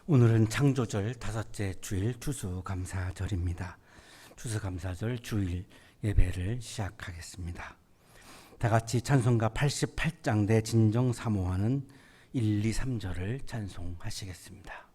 오늘은 창조절 다섯째 주일 추수감사절입니다. 추수감사절 주일 예배를 시작하겠습니다. 다 같이 찬송가 88장 대 진정 사모하는 1, 2, 3절을 찬송하시겠습니다.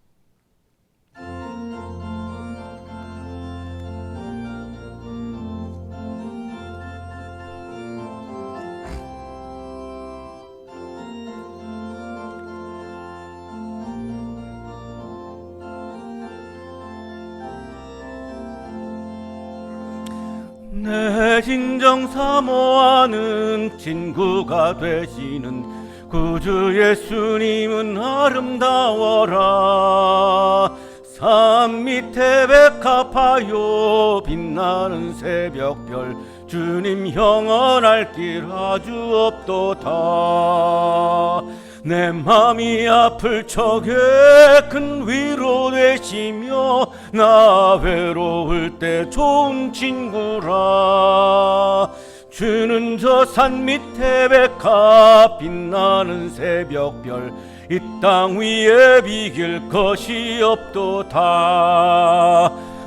내 진정 사모하는 친구가 되시는 구주 예수님은 아름다워라. 산 밑에 백합하여 빛나는 새벽별 주님 영원할 길 아주 없도다. 내 맘이 아플 적에 큰 위로 되시며 나 외로울 때 좋은 친구라. 주는 저 산 밑에 백합 빛나는 새벽별 이 땅 위에 비길 것이 없도다.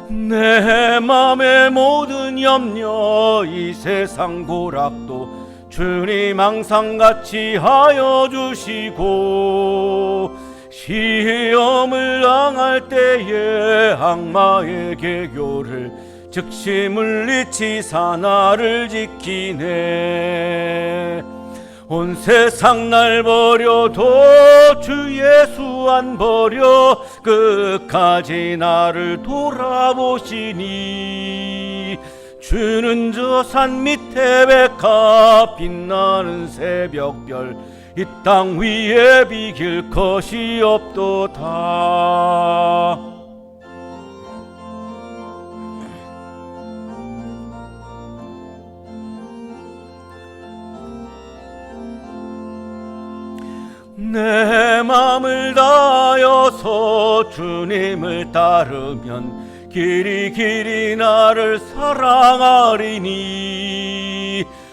내 맘의 모든 염려 이 세상 고락도 주님 항상 같이 하여 주시고 시험을 당할 때에 악마의 계교를 즉시 물리치사 나를 지키네. 온 세상 날 버려도 주 예수 안 버려 끝까지 나를 돌아보시니. 주는 저 산 밑에 백합 빛나는 새벽별 이 땅 위에 비길 것이 없도다. 내 맘을 다하여서 주님을 따르면 길이 나를 사랑하리니.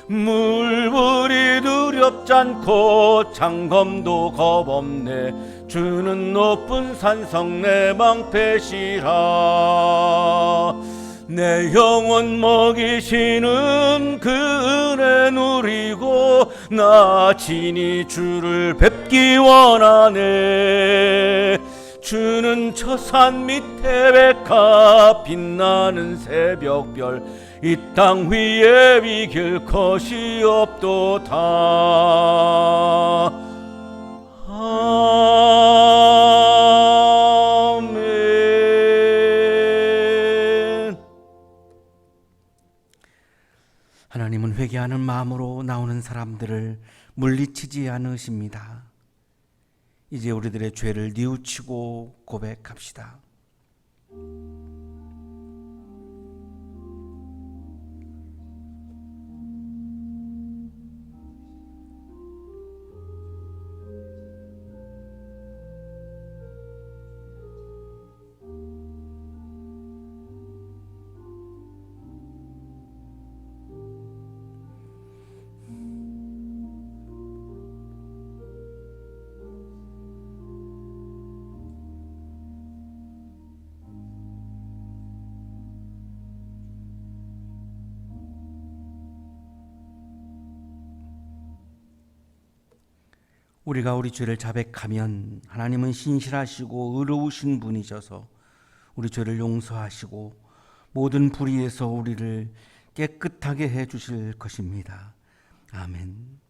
물불이 두렵지 않고 장검도 겁없네. 주는 높은 산성 내 방패시라. 내 영혼 먹이시는 그 은혜 누리고 나 친히 주를 뵙기 원하네. 주는 저 산 밑에 백합 빛나는 새벽별 이 땅 위에 비길 것이 없도다. 아멘. 하나님은 회개하는 마음으로 나오는 사람들을 물리치지 않으십니다. 이제 우리들의 죄를 뉘우치고 고백합시다. 우리가 우리 죄를 자백하면 하나님은 신실하시고 의로우신 분이셔서 우리 죄를 용서하시고 모든 불의에서 우리를 깨끗하게 해주실 것입니다. 아멘.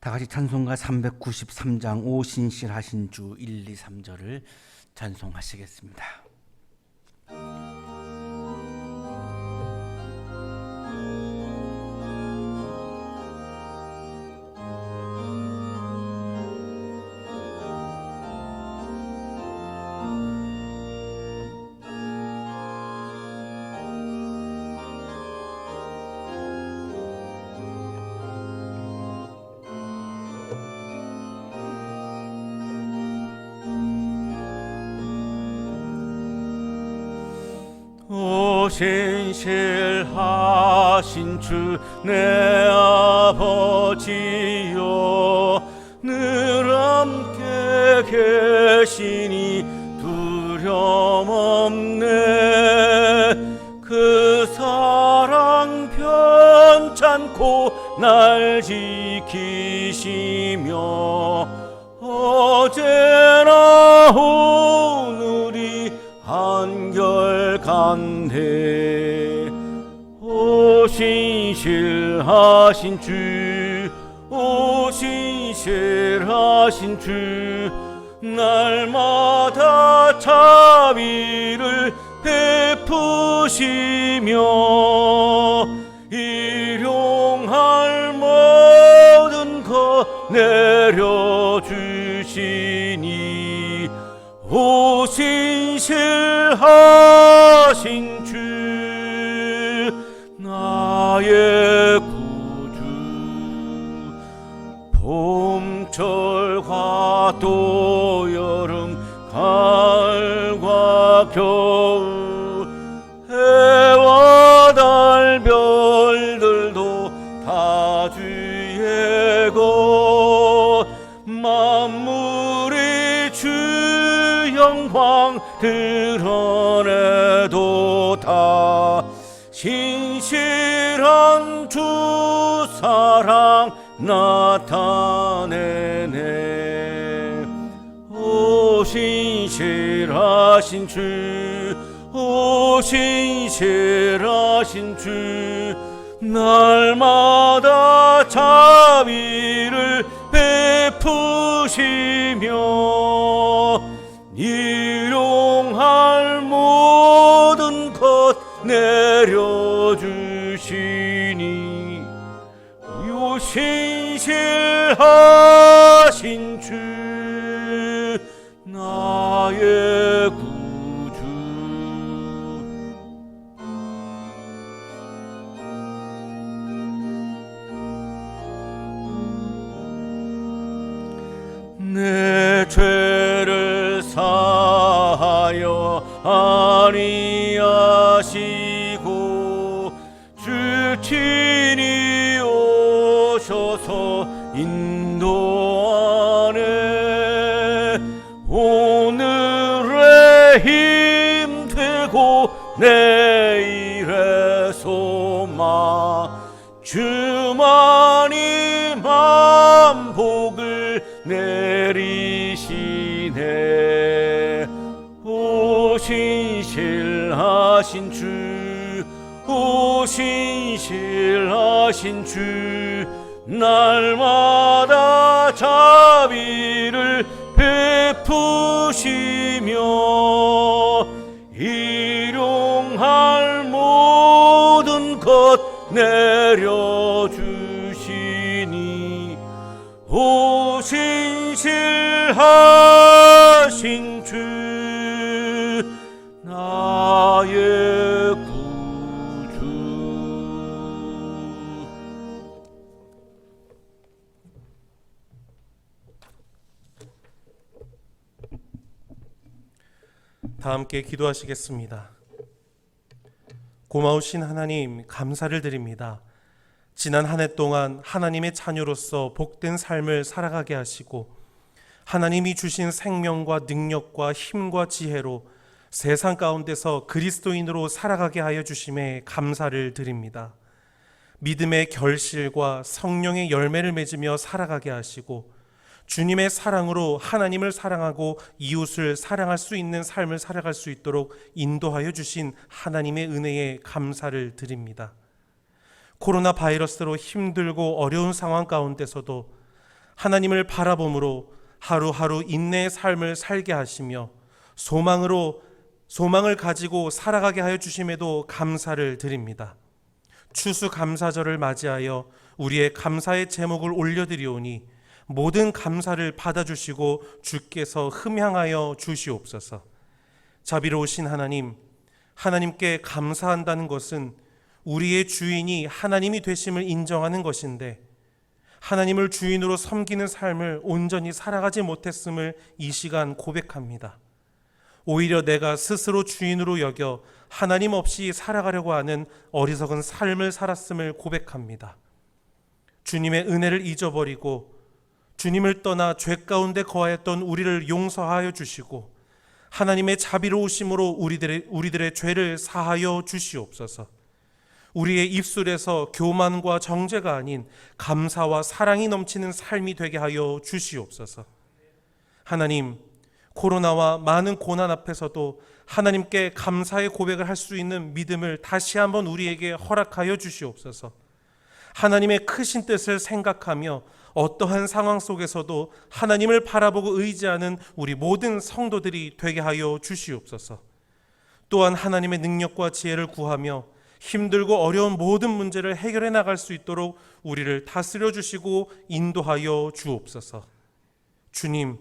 다 같이 찬송가 393장 오 신실하신 주 1, 2, 3절을 찬송하시겠습니다. 신실하신 주 내 아버지여 늘 함께 되시니 두려움없네. 그 사랑 편찮고 날 지키시며 어제나 오늘이 한결같네. 오 신실하신 주, 오 신실하신 주, 날마다 자비를 베푸시며 일용할 모든 것 내려주시니 오 신실하신 주, 나의 구주. 봄철과 또 여름, 가을과 겨울, 해와 달 별들도 다 주의 것. 만물이 주 영광 드러내도 다 신실한 주 사랑 나타내네. 오 신실하신 주, 오 신실하신 주, 날마다 자비를 베푸시며 일용할 모든 것 내려주시니 요 신실하신 주, 나의 구주. 내 죄를 사하여 아니하시고 주 친히 오셔서 인도하네. 오늘의 힘 되고 내일의 소망, 주만이 만복을 내리시네. 오 신실하신 주, 오 신실하신 주, 날마다 자비를 베푸시며 일용할 모든 것 내려주시니 오 신실하신 주, 나의 구주. 다 함께 기도하시겠습니다. 고마우신 하나님, 감사를 드립니다. 지난 한 해 동안 하나님의 자녀로서 복된 삶을 살아가게 하시고 하나님이 주신 생명과 능력과 힘과 지혜로 세상 가운데서 그리스도인으로 살아가게 하여 주심에 감사를 드립니다. 믿음의 결실과 성령의 열매를 맺으며 살아가게 하시고 주님의 사랑으로 하나님을 사랑하고 이웃을 사랑할 수 있는 삶을 살아갈 수 있도록 인도하여 주신 하나님의 은혜에 감사를 드립니다. 코로나 바이러스로 힘들고 어려운 상황 가운데서도 하나님을 바라봄으로 하루하루 인내의 삶을 살게 하시며 소망을 가지고 살아가게 하여 주심에도 감사를 드립니다. 추수감사절을 맞이하여 우리의 감사의 제목을 올려드리오니 모든 감사를 받아주시고 주께서 흠향하여 주시옵소서. 자비로우신 하나님, 하나님께 감사한다는 것은 우리의 주인이 하나님이 되심을 인정하는 것인데 하나님을 주인으로 섬기는 삶을 온전히 살아가지 못했음을 이 시간 고백합니다. 오히려 내가 스스로 주인으로 여겨 하나님 없이 살아가려고 하는 어리석은 삶을 살았음을 고백합니다. 주님의 은혜를 잊어버리고 주님을 떠나 죄 가운데 거하였던 우리를 용서하여 주시고 하나님의 자비로우심으로 우리들의 죄를 사하여 주시옵소서. 우리의 입술에서 교만과 정죄가 아닌 감사와 사랑이 넘치는 삶이 되게 하여 주시옵소서. 하나님, 코로나와 많은 고난 앞에서도 하나님께 감사의 고백을 할 수 있는 믿음을 다시 한번 우리에게 허락하여 주시옵소서. 하나님의 크신 뜻을 생각하며 어떠한 상황 속에서도 하나님을 바라보고 의지하는 우리 모든 성도들이 되게 하여 주시옵소서. 또한 하나님의 능력과 지혜를 구하며 힘들고 어려운 모든 문제를 해결해 나갈 수 있도록 우리를 다스려 주시고 인도하여 주옵소서. 주님,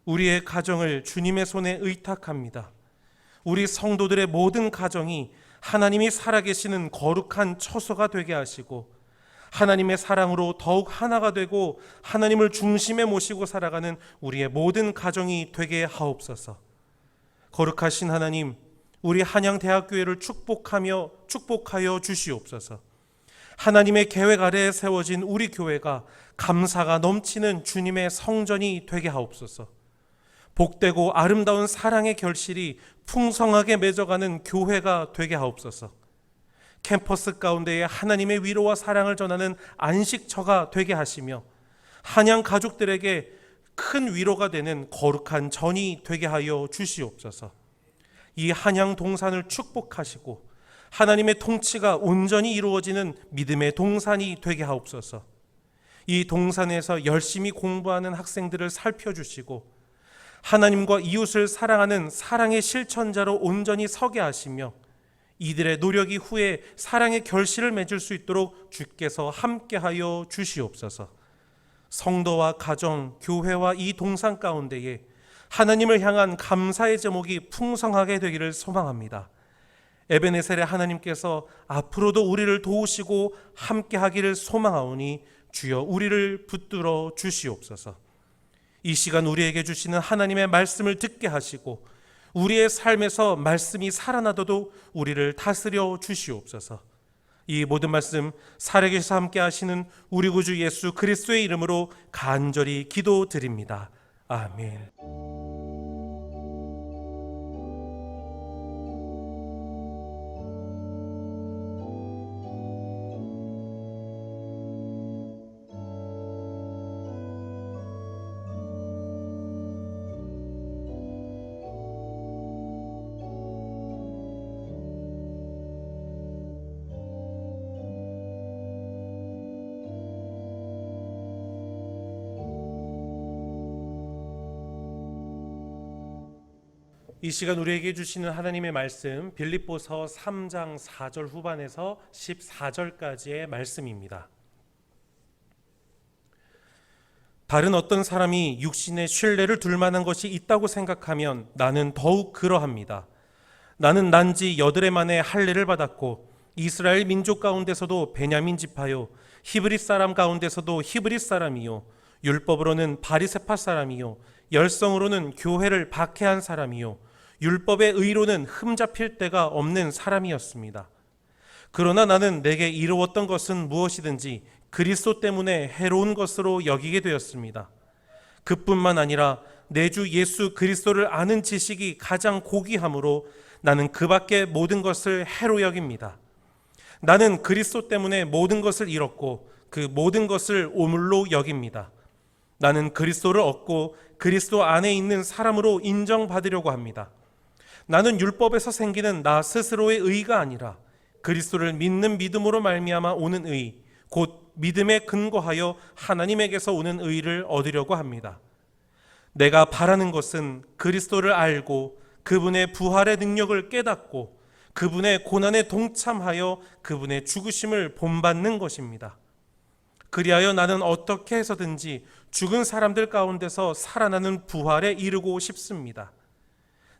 우리의 가정을 주님의 손에 의탁합니다. 우리 성도들의 모든 가정이 하나님이 살아계시는 거룩한 처소가 되게 하시고 하나님의 사랑으로 더욱 하나가 되고 하나님을 중심에 모시고 살아가는 우리의 모든 가정이 되게 하옵소서. 거룩하신 하나님, 우리 한양대학교회를 축복하여 주시옵소서. 하나님의 계획 아래에 세워진 우리 교회가 감사가 넘치는 주님의 성전이 되게 하옵소서. 복되고 아름다운 사랑의 결실이 풍성하게 맺어가는 교회가 되게 하옵소서. 캠퍼스 가운데에 하나님의 위로와 사랑을 전하는 안식처가 되게 하시며 한양 가족들에게 큰 위로가 되는 거룩한 전이 되게 하여 주시옵소서. 이 한양 동산을 축복하시고 하나님의 통치가 온전히 이루어지는 믿음의 동산이 되게 하옵소서. 이 동산에서 열심히 공부하는 학생들을 살펴주시고 하나님과 이웃을 사랑하는 사랑의 실천자로 온전히 서게 하시며 이들의 노력이 후에 사랑의 결실을 맺을 수 있도록 주께서 함께하여 주시옵소서. 성도와 가정, 교회와 이 동산 가운데에 하나님을 향한 감사의 제목이 풍성하게 되기를 소망합니다. 에베네셀의 하나님께서 앞으로도 우리를 도우시고 함께하기를 소망하오니 주여 우리를 붙들어 주시옵소서. 이 시간 우리에게 주시는 하나님의 말씀을 듣게 하시고 우리의 삶에서 말씀이 살아나도록 우리를 다스려 주시옵소서. 이 모든 말씀 살아계셔서 함께 하시는 우리 구주 예수 그리스도의 이름으로 간절히 기도드립니다. 아멘. 이 시간 우리에게 주시는 하나님의 말씀 빌립보서 3장 4절 후반에서 14절까지의 말씀입니다. 다른 어떤 사람이 육신에 신뢰를 둘 만한 것이 있다고 생각하면 나는 더욱 그러합니다. 나는 난지 8해 만에 할례를 받았고 이스라엘 민족 가운데서도 베냐민 지파요 히브리 사람 가운데서도 히브리 사람이요 율법으로는 바리새파 사람이요 열성으로는 교회를 박해한 사람이요 율법의 의로는 흠잡힐 데가 없는 사람이었습니다. 그러나 나는 내게 이루었던 것은 무엇이든지 그리스도 때문에 해로운 것으로 여기게 되었습니다. 그뿐만 아니라 내 주 예수 그리스도를 아는 지식이 가장 고귀함으로 나는 그 밖의 모든 것을 해로 여깁니다. 나는 그리스도 때문에 모든 것을 잃었고 그 모든 것을 오물로 여깁니다. 나는 그리스도를 얻고 그리스도 안에 있는 사람으로 인정받으려고 합니다. 나는 율법에서 생기는 나 스스로의 의가 아니라 그리스도를 믿는 믿음으로 말미암아 오는 의, 곧 믿음에 근거하여 하나님에게서 오는 의를 얻으려고 합니다. 내가 바라는 것은 그리스도를 알고 그분의 부활의 능력을 깨닫고 그분의 고난에 동참하여 그분의 죽으심을 본받는 것입니다. 그리하여 나는 어떻게 해서든지 죽은 사람들 가운데서 살아나는 부활에 이르고 싶습니다.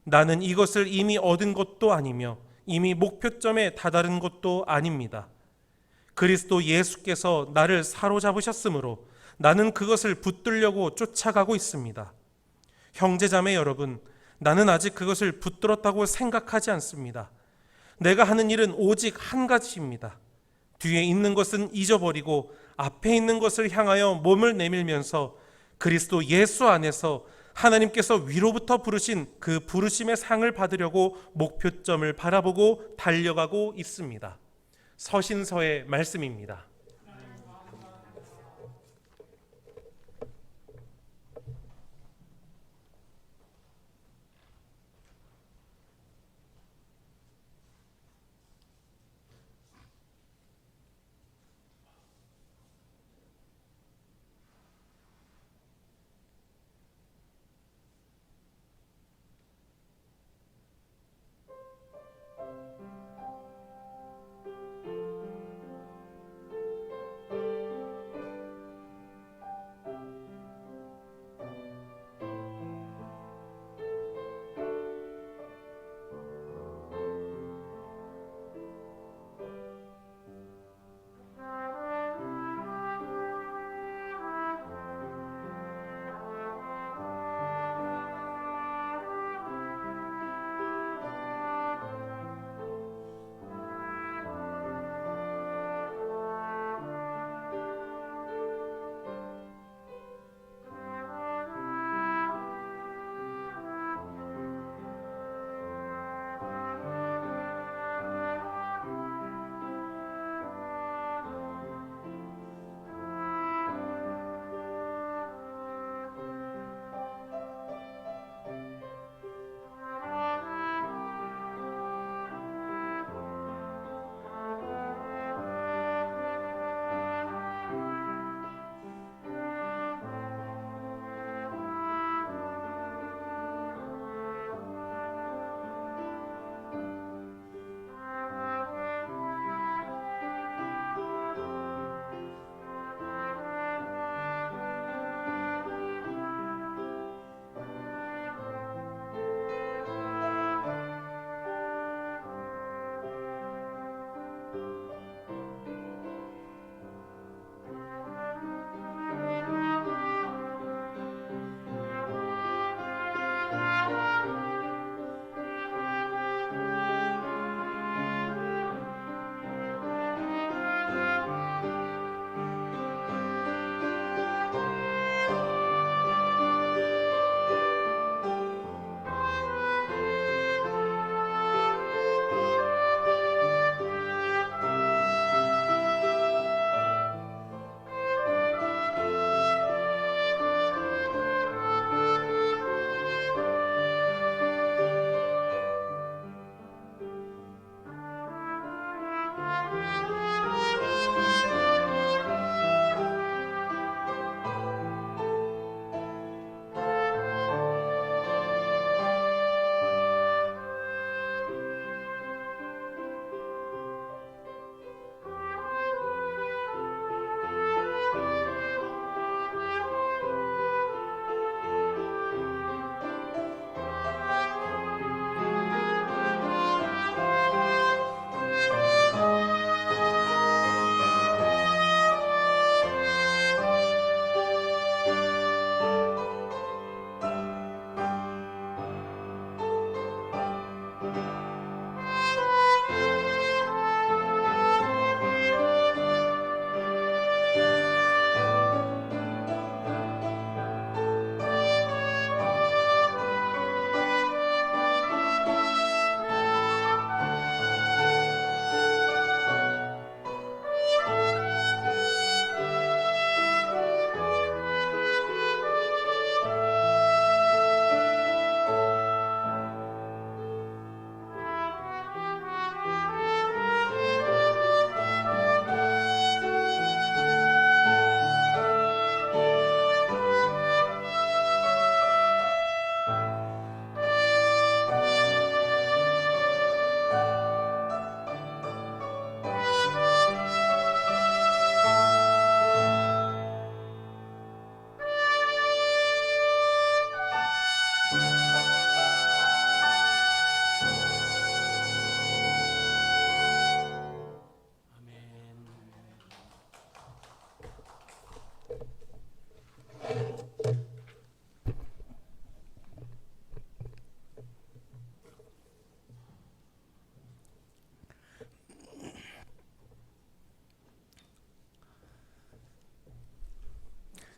나는 이것을 이미 얻은 것도 아니며 이미 목표점에 다다른 것도 아닙니다. 그리스도 예수께서 나를 사로잡으셨으므로 나는 그것을 붙들려고 쫓아가고 있습니다. 형제자매 여러분, 나는 아직 그것을 붙들었다고 생각하지 않습니다. 내가 하는 일은 오직 한 가지입니다. 뒤에 있는 것은 잊어버리고 앞에 있는 것을 향하여 몸을 내밀면서 그리스도 예수 안에서 하나님께서 위로부터 부르신 그 부르심의 상을 받으려고 목표점을 바라보고 달려가고 있습니다. 서신서의 말씀입니다.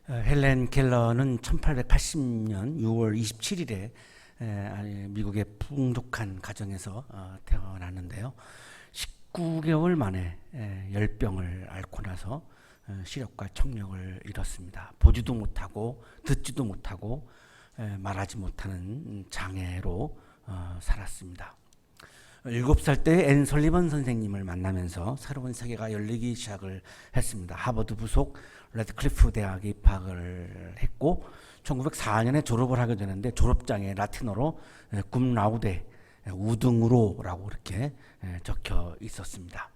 헬렌 켈러는 1880년 6월 27일에 미국의 풍족한 가정에서 태어났는데요. 19개월 만에 열병을 앓고 나서 시력과 청력을 잃었습니다. 보지도 못하고 듣지도 못하고 말하지 못하는 장애로 살았습니다. 7살 때 앤 설리번 선생님을 만나면서 새로운 세계가 열리기 시작을 했습니다. 하버드 부속 레드클리프 대학에 입학을 했고 1904년에 졸업을 하게 되는데 졸업장에 라틴어로 cum laude, 우등으로라고 이렇게 적혀 있었습니다.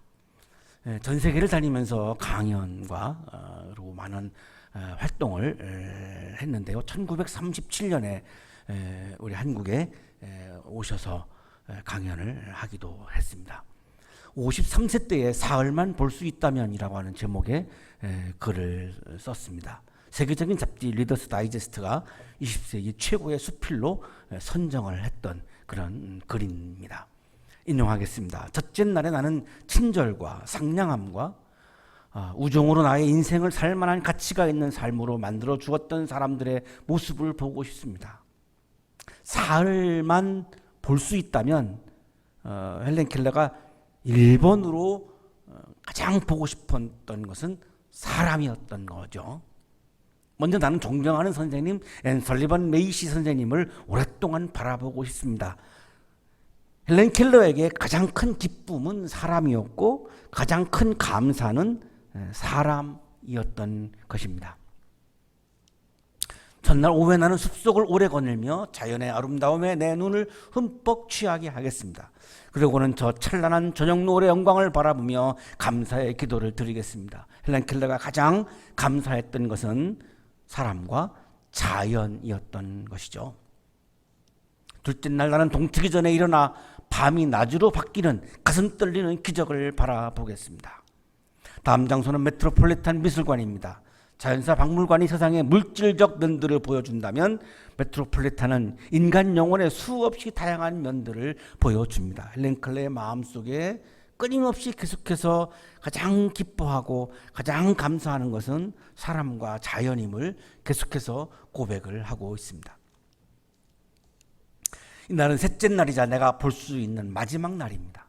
전 세계를 다니면서 강연과 그리고 많은 활동을 했는데요. 1937년에 우리 한국에 오셔서 강연을 하기도 했습니다. 53세 때에 사흘만 볼 수 있다면이라고 하는 제목의 글을 썼습니다. 세계적인 잡지 리더스 다이제스트가 20세기 최고의 수필로 선정을 했던 그런 글입니다. 인용하겠습니다. 첫째 날에 나는 친절과 상냥함과 우정으로 나의 인생을 살만한 가치가 있는 삶으로 만들어 주었던 사람들의 모습을 보고 싶습니다. 사흘만 볼 수 있다면 헬렌 켈러가 1번으로 가장 보고 싶었던 것은 사람이었던 거죠. 먼저 나는 존경하는 선생님 앤 설리번 메이시 선생님을 오랫동안 바라보고 싶습니다. 헬렌 켈러에게 가장 큰 기쁨은 사람이었고 가장 큰 감사는 사람이었던 것입니다. 전날 오후에 나는 숲속을 오래 거닐며 자연의 아름다움에 내 눈을 흠뻑 취하게 하겠습니다. 그리고는 저 찬란한 저녁 노을의 영광을 바라보며 감사의 기도를 드리겠습니다. 헬렌 켈러가 가장 감사했던 것은 사람과 자연이었던 것이죠. 둘째 날 나는 동트기 전에 일어나 밤이 낮으로 바뀌는 가슴 떨리는 기적을 바라보겠습니다. 다음 장소는 메트로폴리탄 미술관입니다. 자연사 박물관이 세상의 물질적 면들을 보여준다면 메트로폴리탄은 인간 영혼의 수없이 다양한 면들을 보여줍니다. 헬렌 켈러의 마음속에 끊임없이 계속해서 가장 기뻐하고 가장 감사하는 것은 사람과 자연임을 계속해서 고백을 하고 있습니다. 이날은 셋째 날이자 내가 볼 수 있는 마지막 날입니다.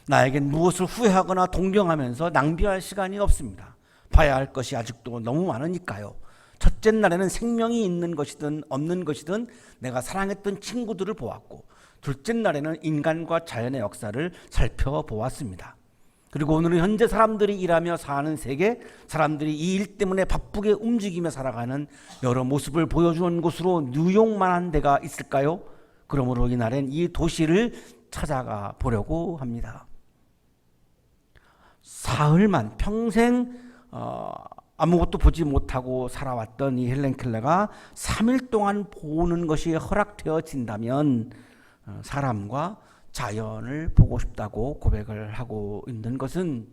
나에겐 무엇을 후회하거나 동경하면서 낭비할 시간이 없습니다. 봐야 할 것이 아직도 너무 많으니까요. 첫째 날에는 생명이 있는 것이든 없는 것이든 내가 사랑했던 친구들을 보았고, 둘째 날에는 인간과 자연의 역사를 살펴보았습니다. 그리고 오늘은 현재 사람들이 일하며 사는 세계, 사람들이 이 일 때문에 바쁘게 움직이며 살아가는 여러 모습을 보여주는 곳으로 뉴욕만한 데가 있을까요? 그러므로 이날엔 이 도시를 찾아가 보려고 합니다. 사흘만 평생 아무것도 보지 못하고 살아왔던 이 헬렌 켈러가 3일 동안 보는 것이 허락되어진다면 사람과 자연을 보고 싶다고 고백을 하고 있는 것은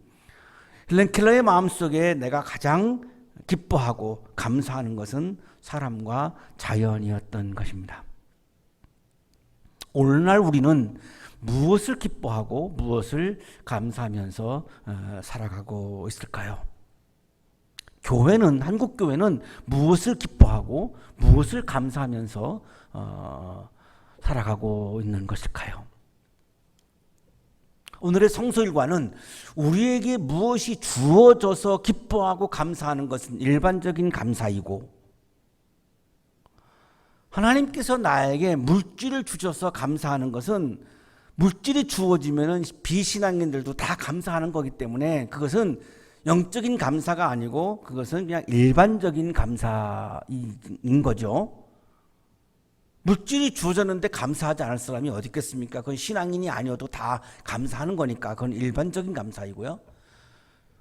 헬렌 켈러의 마음속에 내가 가장 기뻐하고 감사하는 것은 사람과 자연이었던 것입니다. 오늘날 우리는 무엇을 기뻐하고 무엇을 감사하면서 살아가고 있을까요? 교회는, 한국 교회는 무엇을 기뻐하고 무엇을 감사하면서 살아가고 있는 것일까요? 오늘의 성서일과는 우리에게 무엇이 주어져서 기뻐하고 감사하는 것은 일반적인 감사이고, 하나님께서 나에게 물질을 주셔서 감사하는 것은 물질이 주어지면 비신앙인들도 다 감사하는 거기 때문에 그것은 영적인 감사가 아니고 그것은 그냥 일반적인 감사인 거죠. 물질이 주어졌는데 감사하지 않을 사람이 어디 있겠습니까? 그건 신앙인이 아니어도 다 감사하는 거니까 그건 일반적인 감사이고요.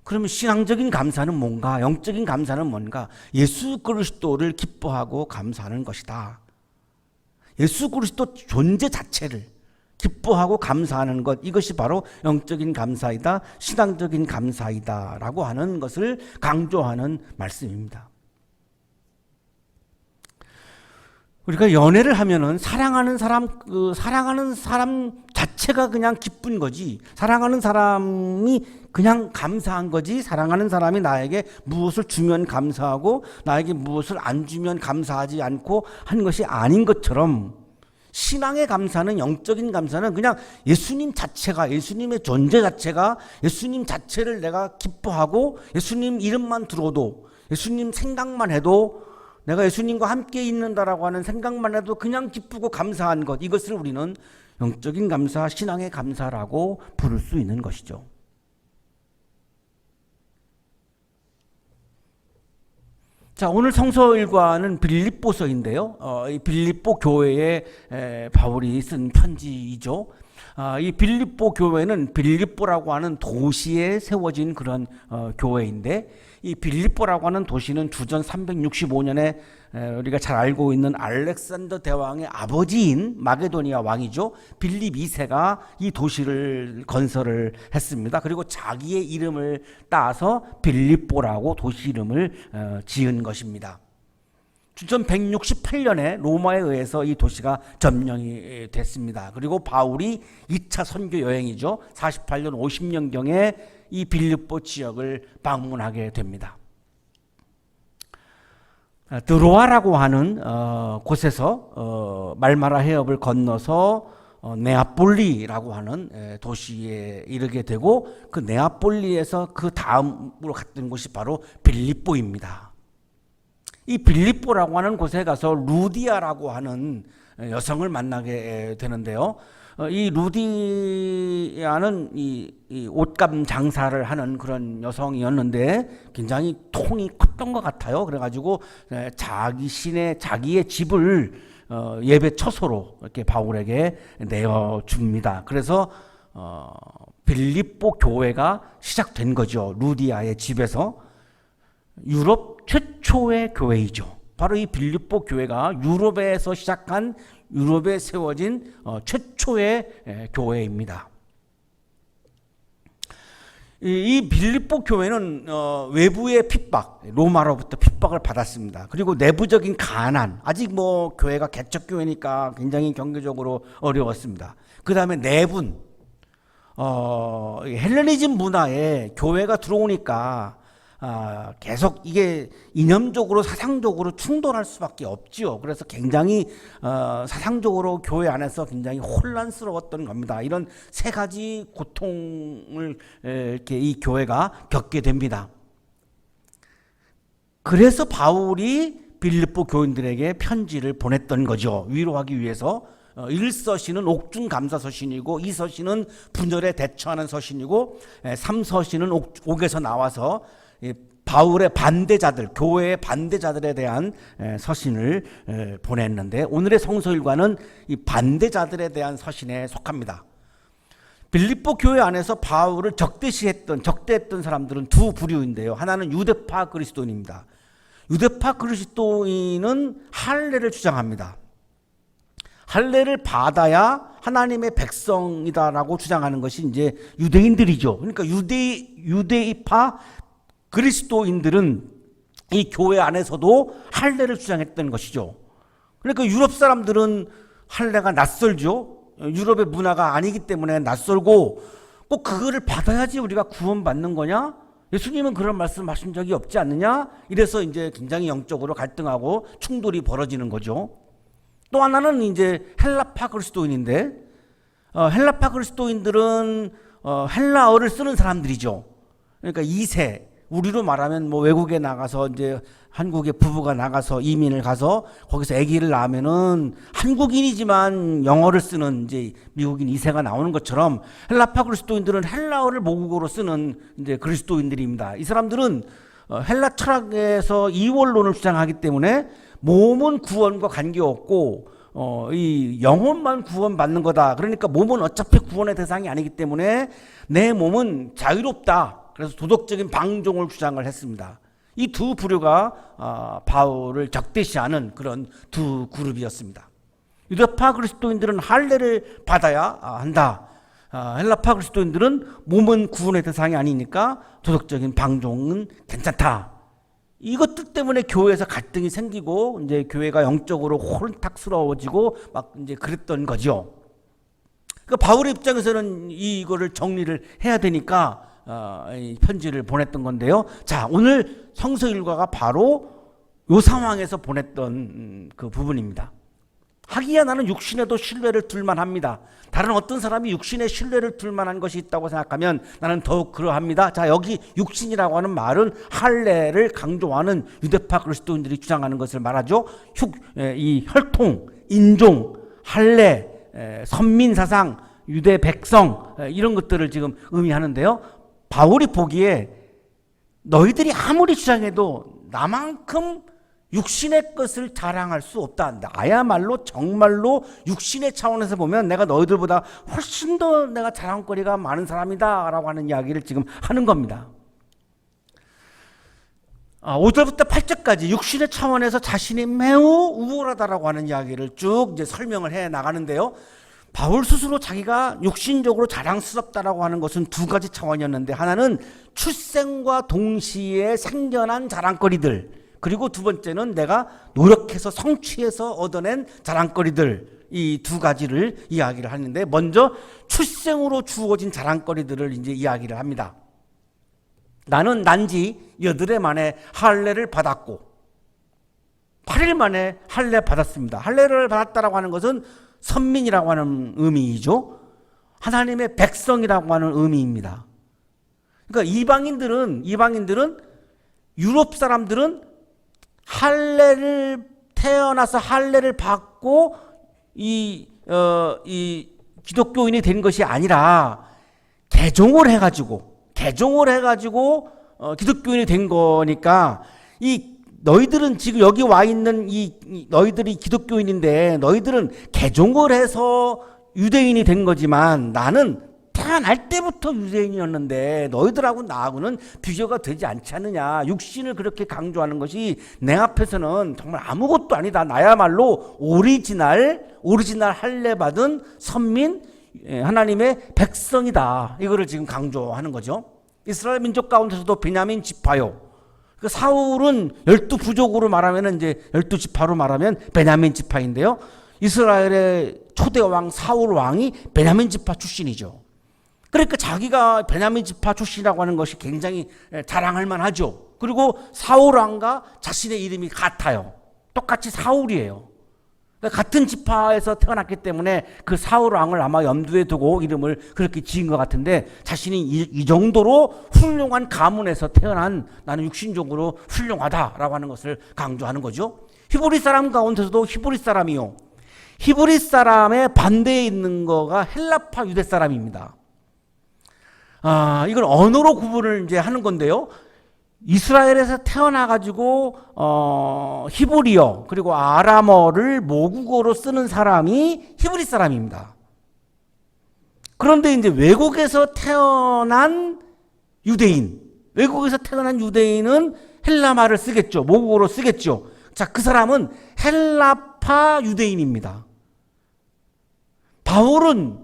그러면 신앙적인 감사는 뭔가? 영적인 감사는 뭔가? 예수 그리스도를 기뻐하고 감사하는 것이다. 예수 그리스도 존재 자체를 기뻐하고 감사하는 것, 이것이 바로 영적인 감사이다, 신앙적인 감사이다 라고 하는 것을 강조하는 말씀입니다. 우리가 연애를 하면은 사랑하는 사람 자체가 그냥 기쁜 거지, 사랑하는 사람이 그냥 감사한 거지, 사랑하는 사람이 나에게 무엇을 주면 감사하고 나에게 무엇을 안 주면 감사하지 않고 한 것이 아닌 것처럼, 신앙의 감사는, 영적인 감사는 그냥 예수님 자체가, 예수님의 존재 자체가, 예수님 자체를 내가 기뻐하고 예수님 이름만 들어도, 예수님 생각만 해도, 내가 예수님과 함께 있는다라고 하는 생각만 해도 그냥 기쁘고 감사한 것, 이것을 우리는 영적인 감사, 신앙의 감사라고 부를 수 있는 것이죠. 자, 오늘 성서 일과는 빌립보서인데요. 이 빌립보 교회에 바울이 쓴 편지이죠. 이 빌립보 교회는 빌립보라고 하는 도시에 세워진 그런 교회인데, 이 빌립보라고 하는 도시는 주전 365년에 우리가 잘 알고 있는 알렉산더 대왕의 아버지인 마게도니아 왕이죠. 빌립 2세가 이 도시를 건설을 했습니다. 그리고 자기의 이름을 따서 빌립보라고 도시 이름을 지은 것입니다. 주전 168년에 로마에 의해서 이 도시가 점령이 됐습니다. 그리고 바울이 2차 선교 여행이죠. 48년 50년경에 이 빌립보 지역을 방문하게 됩니다. 드로아라고 하는 곳에서 말마라 해협을 건너서 네아폴리라고 하는 도시에 이르게 되고, 그 네아폴리에서 그 다음으로 갔던 곳이 바로 빌립보입니다. 이 빌립보라고 하는 곳에 가서 루디아라고 하는 여성을 만나게 되는데요. 이 루디아는 이 옷감 장사를 하는 그런 여성이었는데 굉장히 통이 컸던 것 같아요. 그래가지고 자기의 집을 예배 처소로 이렇게 바울에게 내어줍니다. 그래서 빌립보 교회가 시작된 거죠. 루디아의 집에서. 유럽 최초의 교회이죠. 바로 이 빌립보 교회가 유럽에서 시작한, 유럽에 세워진 최초의 교회입니다. 이 빌립보 교회는 외부의 핍박, 로마로부터 핍박을 받았습니다. 그리고 내부적인 가난, 아직 뭐 교회가 개척 교회니까 굉장히 경제적으로 어려웠습니다. 그 다음에 내분, 헬레니즘 문화에 교회가 들어오니까 계속 이게 이념적으로, 사상적으로 충돌할 수밖에 없지요. 그래서 굉장히 사상적으로 교회 안에서 굉장히 혼란스러웠던 겁니다. 이런 세 가지 고통을 이렇게 이 교회가 겪게 됩니다. 그래서 바울이 빌립보 교인들에게 편지를 보냈던 거죠. 위로하기 위해서. 1서신은 옥중 감사 서신이고, 2서신은 분열에 대처하는 서신이고, 3서신은 옥에서 나와서 바울의 반대자들, 교회의 반대자들에 대한 서신을 보냈는데, 오늘의 성서일과는 이 반대자들에 대한 서신에 속합니다. 빌립보 교회 안에서 바울을 적대했던 사람들은 두 부류인데요. 하나는 유대파 그리스도인입니다. 유대파 그리스도인은 할례를 주장합니다. 할례를 받아야 하나님의 백성이다라고 주장하는 것이 이제 유대인들이죠. 그러니까 유대파 그리스도인들은 이 교회 안에서도 할례를 주장했던 것이죠. 그러니까 유럽 사람들은 할례가 낯설죠. 유럽의 문화가 아니기 때문에 낯설고, 꼭 그거를 받아야지 우리가 구원받는 거냐? 예수님은 그런 말씀하신 적이 없지 않느냐? 이래서 이제 굉장히 영적으로 갈등하고 충돌이 벌어지는 거죠. 또 하나는 이제 헬라파 그리스도인인데, 헬라파 그리스도인들은 헬라어를 쓰는 사람들이죠. 그러니까 2세, 우리로 말하면 뭐 외국에 나가서 이제 한국의 부부가 나가서 이민을 가서 거기서 아기를 낳으면은 한국인이지만 영어를 쓰는 이제 미국인 2세가 나오는 것처럼, 헬라파 그리스도인들은 헬라어를 모국어로 쓰는 이제 그리스도인들입니다. 이 사람들은 헬라 철학에서 이원론을 주장하기 때문에 몸은 구원과 관계없고 이 영혼만 구원받는 거다. 그러니까 몸은 어차피 구원의 대상이 아니기 때문에 내 몸은 자유롭다. 그래서 도덕적인 방종을 주장을 했습니다. 이 두 부류가 바울을 적대시하는 그런 두 그룹이었습니다. 유대파 그리스도인들은 할례를 받아야 한다. 헬라파 그리스도인들은 몸은 구원의 대상이 아니니까 도덕적인 방종은 괜찮다. 이것들 때문에 교회에서 갈등이 생기고 이제 교회가 영적으로 혼탁스러워지고 막 이제 그랬던 거죠. 그러니까 그러니까 바울의 입장에서는 이거를 정리를 해야 되니까 이 편지를 보냈던 건데요. 자, 오늘 성서 일과가 바로 이 상황에서 보냈던 그 부분입니다. 하기야 나는 육신에도 신뢰를 둘만 합니다. 다른 어떤 사람이 육신에 신뢰를 둘 만한 것이 있다고 생각하면 나는 더욱 그러합니다. 자, 여기 육신이라고 하는 말은 할례를 강조하는 유대파 그리스도인들이 주장하는 것을 말하죠. 이 혈통, 인종, 할례, 선민사상, 유대 백성 이런 것들을 지금 의미하는데요. 바울이 보기에 너희들이 아무리 주장해도 나만큼 육신의 것을 자랑할 수 없다. 나야말로 정말로 육신의 차원에서 보면 내가 너희들보다 훨씬 더 내가 자랑거리가 많은 사람이다 라고 하는 이야기를 지금 하는 겁니다. 5절부터 8절까지 육신의 차원에서 자신이 매우 우월하다라고 하는 이야기를 쭉 이제 설명을 해 나가는데요. 바울 스스로 자기가 육신적으로 자랑스럽다라고 하는 것은 두 가지 차원이었는데, 하나는 출생과 동시에 생겨난 자랑거리들, 그리고 두 번째는 내가 노력해서 성취해서 얻어낸 자랑거리들, 이 두 가지를 이야기를 하는데, 먼저 출생으로 주어진 자랑거리들을 이제 이야기를 합니다. 나는 난지 8일 만에 할례를 받았고 8일 만에 할례 받았습니다. 할례를 받았다라고 하는 것은 선민이라고 하는 의미이죠. 하나님의 백성이라고 하는 의미입니다. 그러니까 이방인들은 유럽 사람들은 할례를 태어나서 할례를 받고 이 기독교인이 된 것이 아니라 개종을 해가지고 기독교인이 된 거니까, 이 너희들은 지금 여기 와 있는 너희들이 기독교인인데 너희들은 개종을 해서 유대인이 된 거지만 나는 태어날 때부터 유대인이었는데 너희들하고 나하고는 비교가 되지 않지 않느냐. 육신을 그렇게 강조하는 것이 내 앞에서는 정말 아무것도 아니다. 나야말로 오리지널 할례 받은 선민, 하나님의 백성이다. 이거를 지금 강조하는 거죠. 이스라엘 민족 가운데서도 베냐민 지파요. 그 사울은 12부족으로 말하면 이제 12지파로 말하면 베냐민 지파인데요. 이스라엘의 초대 왕 사울 왕이 베냐민 지파 출신이죠. 그러니까 자기가 베냐민 지파 출신이라고 하는 것이 굉장히 자랑할 만하죠. 그리고 사울 왕과 자신의 이름이 같아요. 똑같이 사울이에요. 같은 지파에서 태어났기 때문에 그 사울 왕을 아마 염두에 두고 이름을 그렇게 지은 것 같은데, 자신이 이 정도로 훌륭한 가문에서 태어난, 나는 육신적으로 훌륭하다라고 하는 것을 강조하는 거죠. 히브리 사람 가운데서도 히브리 사람이요, 히브리 사람의 반대에 있는 거가 헬라파 유대 사람입니다. 이건 언어로 구분을 이제 하는 건데요. 이스라엘에서 태어나가지고 히브리어 그리고 아람어를 모국어로 쓰는 사람이 히브리 사람입니다. 그런데 이제 외국에서 태어난 유대인은 헬라말을 쓰겠죠. 모국어로 쓰겠죠. 자, 그 사람은 헬라파 유대인입니다. 바울은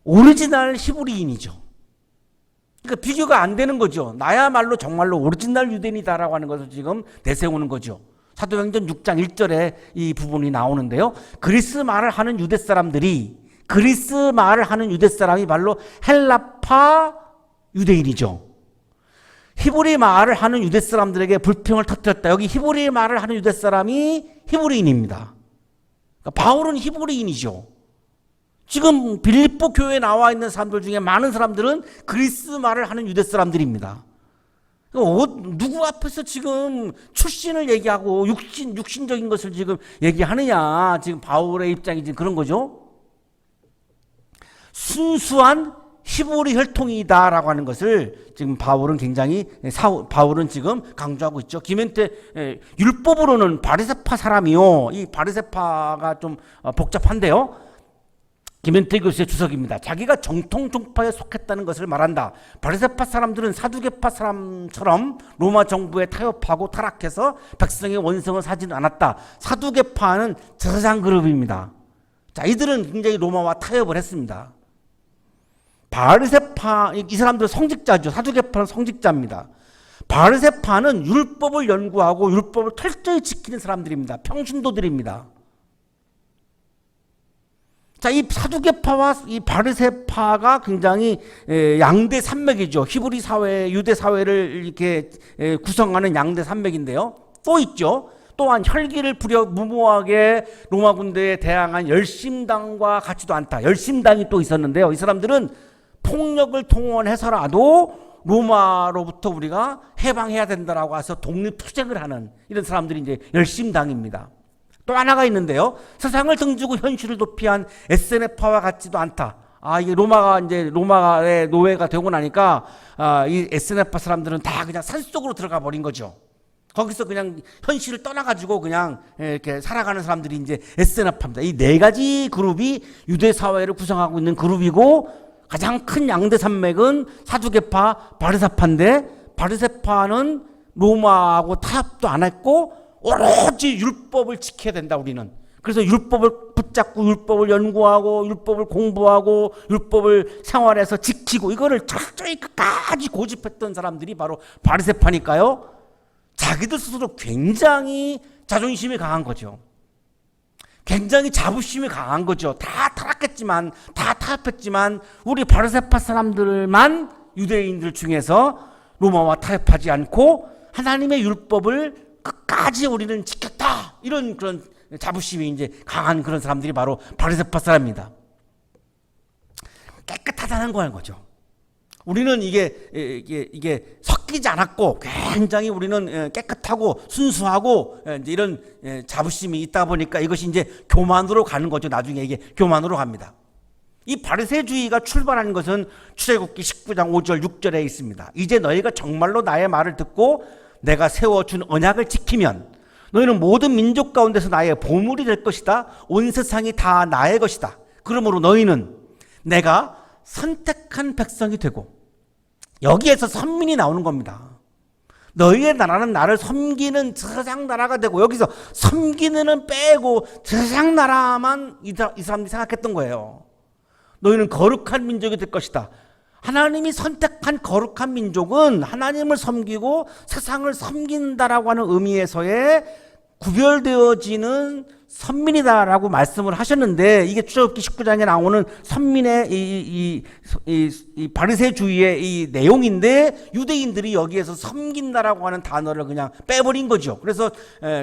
오리지널 히브리인이죠. 그러니까 비교가 안 되는 거죠. 나야말로 정말로 오리지널 유대인이다라고 하는 것을 지금 내세우는 거죠. 사도행전 6장 1절에 이 부분이 나오는데요. 그리스 말을 하는 유대 사람이 바로 헬라파 유대인이죠. 히브리 말을 하는 유대 사람들에게 불평을 터뜨렸다. 여기 히브리 말을 하는 유대 사람이 히브리인입니다. 그러니까 바울은 히브리인이죠. 지금 빌립보 교회에 나와 있는 사람들 중에 많은 사람들은 그리스 말을 하는 유대 사람들입니다. 누구 앞에서 지금 출신을 얘기하고 육신적인 것을 지금 얘기하느냐. 지금 바울의 입장이 지금 그런 거죠. 순수한 히브리 혈통이다라고 하는 것을 지금 바울은 지금 강조하고 있죠. 기멘테 율법으로는 바리새파 사람이요. 이 바리새파가 좀 복잡한데요. 김현태 교수의 주석입니다. 자기가 정통 종파에 속했다는 것을 말한다. 바리새파 사람들은 사두개파 사람처럼 로마 정부에 타협하고 타락해서 백성의 원성을 사지는 않았다. 사두개파는 저세상 그룹입니다. 자, 이들은 굉장히 로마와 타협을 했습니다. 바리새파, 이 사람들은 성직자죠. 사두개파는 성직자입니다. 바리새파는 율법을 연구하고 율법을 철저히 지키는 사람들입니다. 평신도들입니다. 자, 이 사두개파와 이 바리새파가 굉장히 양대 산맥이죠. 히브리 사회, 유대 사회를 이렇게 구성하는 양대 산맥인데요. 또 있죠. 또한 혈기를 부려 무모하게 로마 군대에 대항한 열심당과 같지도 않다. 열심당이 또 있었는데요. 이 사람들은 폭력을 동원해서라도 로마로부터 우리가 해방해야 된다라고 해서 독립투쟁을 하는 이런 사람들이 이제 열심당입니다. 또 하나가 있는데요. 세상을 등지고 현실을 도피한 SNF파와 같지도 않다. 이게 로마의 노예가 되고 나니까 이 SNF파 사람들은 다 그냥 산속으로 들어가 버린 거죠. 거기서 그냥 현실을 떠나가지고 그냥 이렇게 살아가는 사람들이 이제 SNF파입니다. 이 네 가지 그룹이 유대 사회를 구성하고 있는 그룹이고, 가장 큰 양대 산맥은 사두개파, 바리새파인데, 바리새파는 로마하고 타협도 안 했고 오로지 율법을 지켜야 된다. 우리는 그래서 율법을 붙잡고 율법을 연구하고 율법을 공부하고 율법을 생활해서 지키고 이거를 철저히 끝까지 고집했던 사람들이 바로 바리새파니까요. 자기들 스스로 굉장히 자존심이 강한 거죠. 굉장히 자부심이 강한 거죠. 다 타락했지만, 다 타협했지만 우리 바리새파 사람들만 유대인들 중에서 로마와 타협하지 않고 하나님의 율법을 끝까지 우리는 지켰다. 이런 그런 자부심이 이제 강한 그런 사람들이 바로 바리새파 사람입니다. 깨끗하다는 거죠. 우리는 이게 섞이지 않았고 굉장히 우리는 깨끗하고 순수하고 이제 이런 자부심이 있다 보니까 이것이 이제 교만으로 가는 거죠. 나중에 이게 교만으로 갑니다. 이 바리새주의가 출발한 것은 출애굽기 19장 5절 6절에 있습니다. 이제 너희가 정말로 나의 말을 듣고 내가 세워준 언약을 지키면 너희는 모든 민족 가운데서 나의 보물이 될 것이다. 온 세상이 다 나의 것이다. 그러므로 너희는 내가 선택한 백성이 되고, 여기에서 선민이 나오는 겁니다. 너희의 나라는 나를 섬기는 제사장 나라가 되고, 여기서 섬기는은 빼고 제사장 나라만 이 사람들이 생각했던 거예요. 너희는 거룩한 민족이 될 것이다. 하나님이 선택한 거룩한 민족은 하나님을 섬기고 세상을 섬긴다라고 하는 의미에서의 구별되어지는 선민이다라고 말씀을 하셨는데, 이게 출애굽기 19장에 나오는 선민의 이 바리새주의의 이 내용인데 유대인들이 여기에서 섬긴다라고 하는 단어를 그냥 빼버린 거죠. 그래서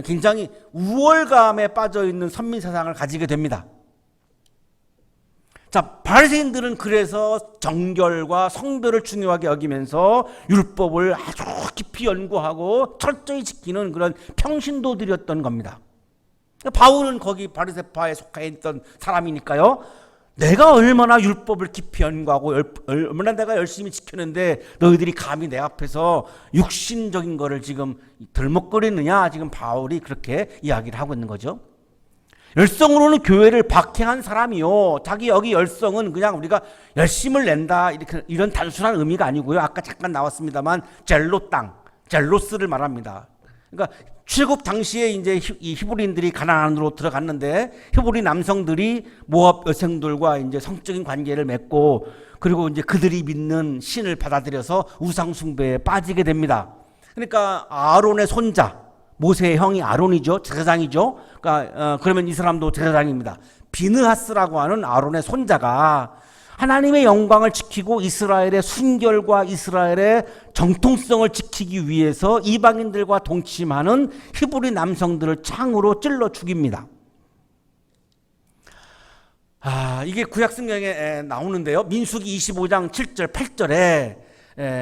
굉장히 우월감에 빠져 있는 선민 세상을 가지게 됩니다. 자, 바리새인들은 그래서 정결과 성별을 중요하게 여기면서 율법을 아주 깊이 연구하고 철저히 지키는 그런 평신도들이었던 겁니다. 바울은 거기 바리새파에 속해 있던 사람이니까요. 내가 얼마나 율법을 깊이 연구하고 얼마나 내가 열심히 지켰는데 너희들이 감히 내 앞에서 육신적인 거를 지금 들먹거리느냐, 지금 바울이 그렇게 이야기를 하고 있는 거죠. 열성으로는 교회를 박해한 사람이요. 자기 여기 열성은 그냥 우리가 열심을 낸다, 이런 단순한 의미가 아니고요. 아까 잠깐 나왔습니다만 젤로 땅, 젤로스를 말합니다. 그러니까 출애굽 당시에 이제 이 히브리인들이 가나안으로 들어갔는데 히브리 남성들이 모압 여성들과 이제 성적인 관계를 맺고, 그리고 이제 그들이 믿는 신을 받아들여서 우상 숭배에 빠지게 됩니다. 그러니까 아론의 손자, 모세의 형이 아론이죠. 제사장이죠. 그러니까 그러면 이 사람도 제사장입니다. 비느하스라고 하는 아론의 손자가 하나님의 영광을 지키고 이스라엘의 순결과 이스라엘의 정통성을 지키기 위해서 이방인들과 동침하는 히브리 남성들을 창으로 찔러 죽입니다. 이게 구약 성경에 나오는데요. 민수기 25장 7절 8절에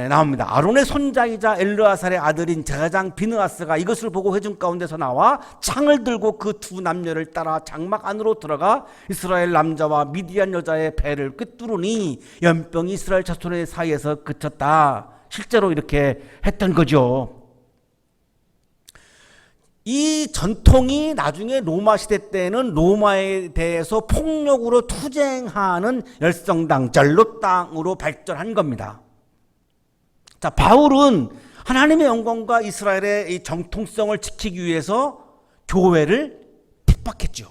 나옵니다. 아론의 손자이자 엘르아살의 아들인 제사장 비느하스가 이것을 보고 회중 가운데서 나와 창을 들고 그 두 남녀를 따라 장막 안으로 들어가 이스라엘 남자와 미디안 여자의 배를 꿰뚫으니 연병이 이스라엘 자손의 사이에서 그쳤다. 실제로 이렇게 했던 거죠. 이 전통이 나중에 로마 시대 때는 로마에 대해서 폭력으로 투쟁하는 열성당, 젤로 땅으로 발전한 겁니다. 자, 바울은 하나님의 영광과 이스라엘의 이 정통성을 지키기 위해서 교회를 핍박했죠.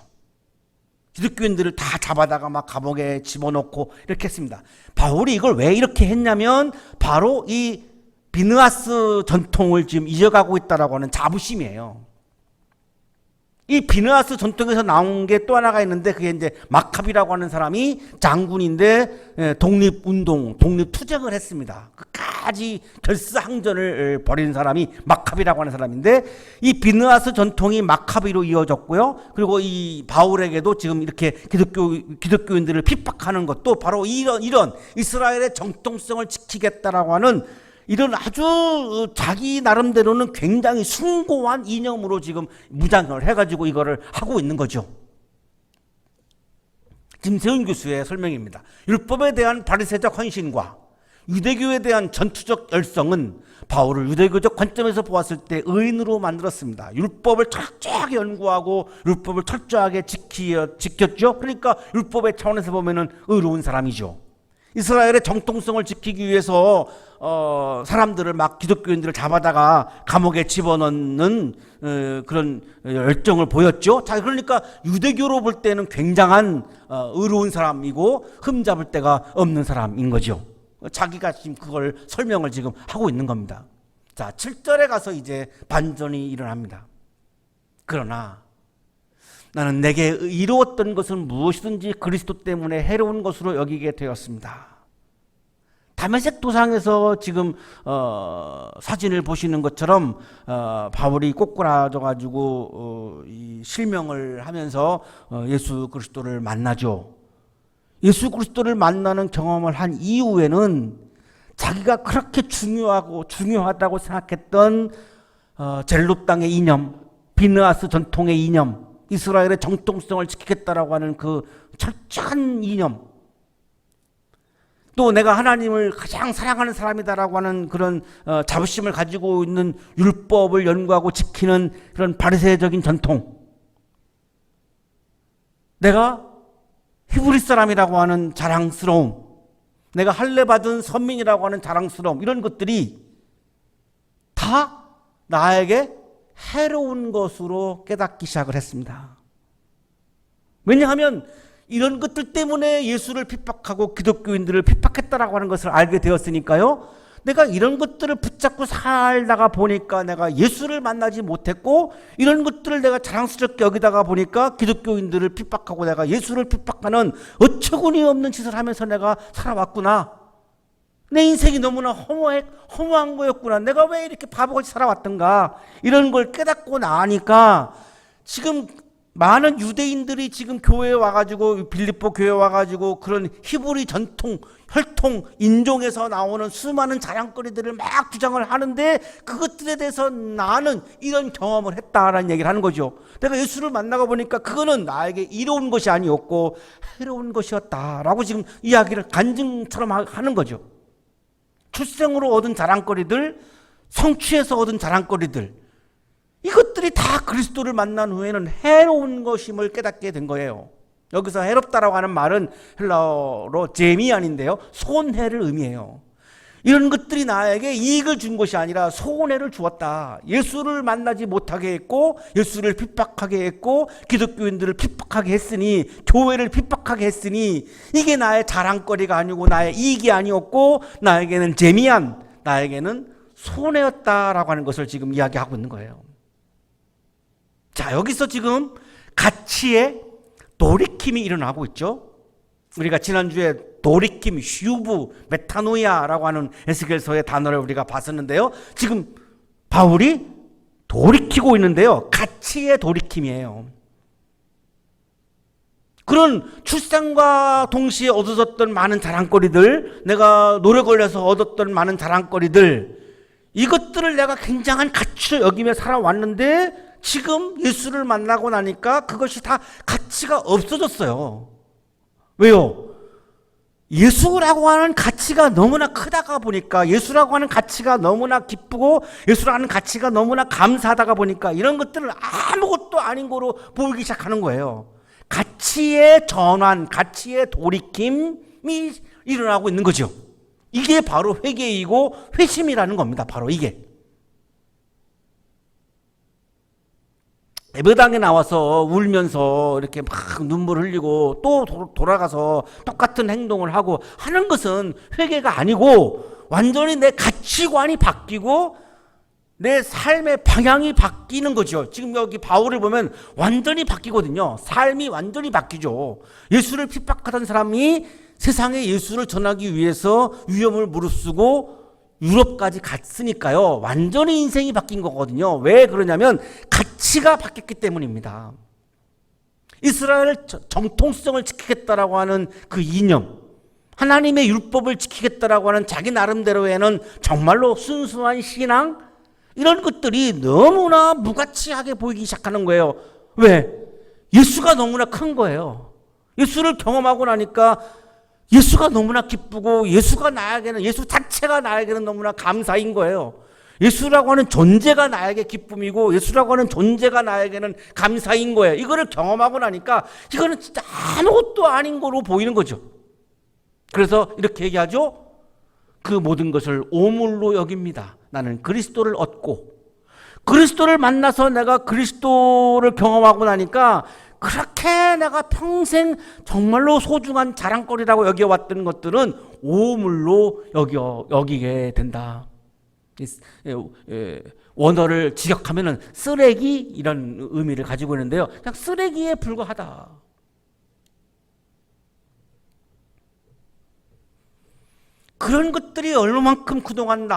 기독교인들을 다 잡아다가 막 감옥에 집어넣고 이렇게 했습니다. 바울이 이걸 왜 이렇게 했냐면 바로 이 비느하스 전통을 지금 이어가고 있다라고 하는 자부심이에요. 이 비느하스 전통에서 나온 게 또 하나가 있는데 그게 이제 마카비라고 하는 사람이 장군인데 독립운동, 독립투쟁을 했습니다. 끝까지 결사항전을 벌인 사람이 마카비라고 하는 사람인데 이 비느하스 전통이 마카비로 이어졌고요. 그리고 이 바울에게도 지금 이렇게 기독교인들을 핍박하는 것도 바로 이런 이스라엘의 정통성을 지키겠다라고 하는 이런 아주 자기 나름대로는 굉장히 숭고한 이념으로 지금 무장을 해가지고 이거를 하고 있는 거죠. 김세훈 교수의 설명입니다. 율법에 대한 바리새적 헌신과 유대교에 대한 전투적 열성은 바울을 유대교적 관점에서 보았을 때 의인으로 만들었습니다. 율법을 철저하게 연구하고 율법을 철저하게 지켰죠. 그러니까 율법의 차원에서 보면은 의로운 사람이죠. 이스라엘의 정통성을 지키기 위해서 사람들을 막 기독교인들을 잡아다가 감옥에 집어넣는 그런 열정을 보였죠. 자, 그러니까 유대교로 볼 때는 굉장한 의로운 사람이고 흠잡을 데가 없는 사람인 거죠. 자기가 지금 그걸 설명을 지금 하고 있는 겁니다. 자, 7절에 가서 이제 반전이 일어납니다. 그러나 나는 내게 이루었던 것은 무엇이든지 그리스도 때문에 해로운 것으로 여기게 되었습니다. 다메섹 도상에서 지금 사진을 보시는 것처럼 바울이 꼬꾸라져 가지고 이 실명을 하면서 예수 그리스도를 만나죠. 예수 그리스도를 만나는 경험을 한 이후에는 자기가 그렇게 중요하다고 생각했던 젤롯 땅의 이념, 비느하스 전통의 이념, 이스라엘의 정통성을 지키겠다라고 하는 그 철저한 이념, 또 내가 하나님을 가장 사랑하는 사람이다라고 하는 그런 자부심을 가지고 있는 율법을 연구하고 지키는 그런 바리새적인 전통, 내가 히브리 사람이라고 하는 자랑스러움, 내가 할례 받은 선민이라고 하는 자랑스러움, 이런 것들이 다 나에게 해로운 것으로 깨닫기 시작을 했습니다. 왜냐하면 이런 것들 때문에 예수를 핍박하고 기독교인들을 핍박했다라고 하는 것을 알게 되었으니까요. 내가 이런 것들을 붙잡고 살다가 보니까 내가 예수를 만나지 못했고, 이런 것들을 내가 자랑스럽게 여기다가 보니까 기독교인들을 핍박하고 내가 예수를 핍박하는 어처구니 없는 짓을 하면서 내가 살아왔구나. 내 인생이 너무나 허무한 거였구나. 내가 왜 이렇게 바보같이 살아왔던가. 이런 걸 깨닫고 나니까 지금 많은 유대인들이 지금 교회에 와가지고, 빌립보 교회에 와가지고 그런 히브리 전통, 혈통, 인종에서 나오는 수많은 자랑거리들을 막 주장을 하는데, 그것들에 대해서 나는 이런 경험을 했다라는 얘기를 하는 거죠. 내가 예수를 만나고 보니까 그거는 나에게 이로운 것이 아니었고 해로운 것이었다라고 지금 이야기를 간증처럼 하는 거죠. 출생으로 얻은 자랑거리들, 성취해서 얻은 자랑거리들, 이것들이 다 그리스도를 만난 후에는 해로운 것임을 깨닫게 된 거예요. 여기서 해롭다라고 하는 말은 헬라어로 제미안인데요, 손해를 의미해요. 이런 것들이 나에게 이익을 준 것이 아니라 손해를 주었다. 예수를 만나지 못하게 했고, 예수를 핍박하게 했고, 기독교인들을 핍박하게 했으니, 교회를 핍박하게 했으니, 이게 나의 자랑거리가 아니고 나의 이익이 아니었고, 나에게는 제미안, 나에게는 손해였다라고 하는 것을 지금 이야기하고 있는 거예요. 자, 여기서 지금 가치의 돌이킴이 일어나고 있죠. 우리가 지난주에 돌이킴, 슈브, 메타노이아라고 하는 에스겔서의 단어를 우리가 봤었는데요. 지금 바울이 돌이키고 있는데요. 가치의 돌이킴이에요. 그런 출생과 동시에 얻어졌던 많은 자랑거리들, 내가 노래 걸려서 얻었던 많은 자랑거리들, 이것들을 내가 굉장한 가치로 여기며 살아왔는데 지금 예수를 만나고 나니까 그것이 다 가치가 없어졌어요. 왜요? 예수라고 하는 가치가 너무나 크다가 보니까, 예수라고 하는 가치가 너무나 기쁘고 예수라고 하는 가치가 너무나 감사하다가 보니까 이런 것들을 아무것도 아닌 거로 보이기 시작하는 거예요. 가치의 전환, 가치의 돌이킴이 일어나고 있는 거죠. 이게 바로 회개이고 회심이라는 겁니다. 바로 이게. 예배당에 나와서 울면서 이렇게 막 눈물 흘리고 또 돌아가서 똑같은 행동을 하고 하는 것은 회개가 아니고, 완전히 내 가치관이 바뀌고 내 삶의 방향이 바뀌는 거죠. 지금 여기 바울을 보면 완전히 바뀌거든요. 삶이 완전히 바뀌죠. 예수를 핍박하던 사람이 세상에 예수를 전하기 위해서 위험을 무릅쓰고 유럽까지 갔으니까요. 완전히 인생이 바뀐 거거든요. 왜 그러냐면 가치가 바뀌었기 때문입니다. 이스라엘 정통성을 지키겠다라고 하는 그 이념, 하나님의 율법을 지키겠다라고 하는 자기 나름대로에는 정말로 순수한 신앙, 이런 것들이 너무나 무가치하게 보이기 시작하는 거예요. 왜? 예수가 너무나 큰 거예요. 예수를 경험하고 나니까 예수가 너무나 기쁘고 예수가 나에게는, 예수 자체가 나에게는 너무나 감사인 거예요. 예수라고 하는 존재가 나에게 기쁨이고 예수라고 하는 존재가 나에게는 감사인 거예요. 이거를 경험하고 나니까 이거는 진짜 아무것도 아닌 거로 보이는 거죠. 그래서 이렇게 얘기하죠. 그 모든 것을 오물로 여깁니다. 나는 그리스도를 얻고, 그리스도를 만나서 내가 그리스도를 경험하고 나니까 그렇게 내가 평생 정말로 소중한 자랑거리라고 여겨왔던 것들은 오물로 여기게 된다. 원어를 직역하면은 쓰레기, 이런 의미를 가지고 있는데요. 그냥 쓰레기에 불과하다. 그런 것들이 얼마만큼 그동안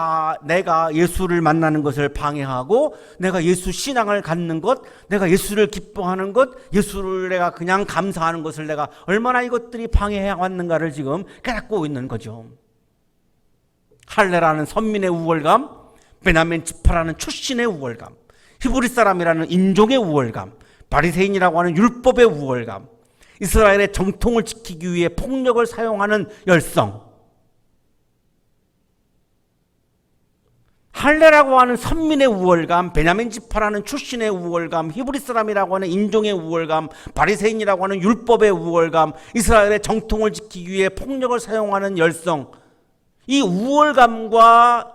내가 예수를 만나는 것을 방해하고, 내가 예수 신앙을 갖는 것, 내가 예수를 기뻐하는 것, 예수를 내가 그냥 감사하는 것을 내가 얼마나 이것들이 방해해 왔는가를 지금 깨닫고 있는 거죠. 할례라는 선민의 우월감, 베냐민 지파라는 출신의 우월감, 히브리 사람이라는 인종의 우월감, 바리새인이라고 하는 율법의 우월감, 이스라엘의 정통을 지키기 위해 폭력을 사용하는 열성, 할례라고 하는 선민의 우월감, 베냐민 지파라는 출신의 우월감, 히브리 사람이라고 하는 인종의 우월감, 바리새인이라고 하는 율법의 우월감, 이스라엘의 정통을 지키기 위해 폭력을 사용하는 열성, 이 우월감과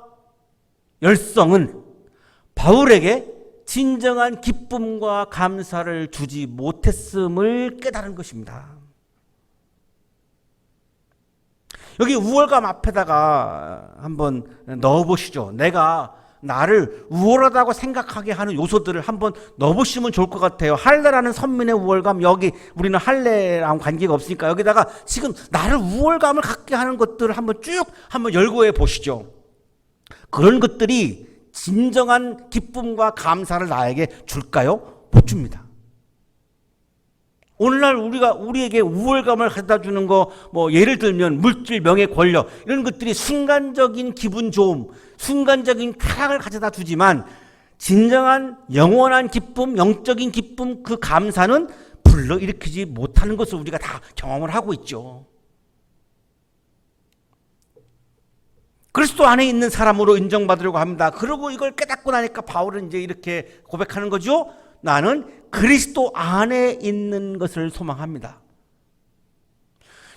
열성은 바울에게 진정한 기쁨과 감사를 주지 못했음을 깨달은 것입니다. 여기 우월감 앞에다가 한번 넣어보시죠. 내가 나를 우월하다고 생각하게 하는 요소들을 한번 넣어보시면 좋을 것 같아요. 할례라는 선민의 우월감, 여기 우리는 할례랑 관계가 없으니까 여기다가 지금 나를 우월감을 갖게 하는 것들을 한번 쭉 한번 열거해 보시죠. 그런 것들이 진정한 기쁨과 감사를 나에게 줄까요? 못 줍니다. 오늘날 우리에게 우월감을 가져다 주는 거, 예를 들면 물질, 명예, 권력, 이런 것들이 순간적인 기분 좋음, 순간적인 쾌락을 가져다 주지만 진정한 영원한 기쁨, 영적인 기쁨, 그 감사는 불러일으키지 못하는 것을 우리가 다 경험을 하고 있죠. 그리스도 안에 있는 사람으로 인정받으려고 합니다. 그리고 이걸 깨닫고 나니까 바울은 이제 이렇게 고백하는 거죠. 나는 그리스도 안에 있는 것을 소망합니다.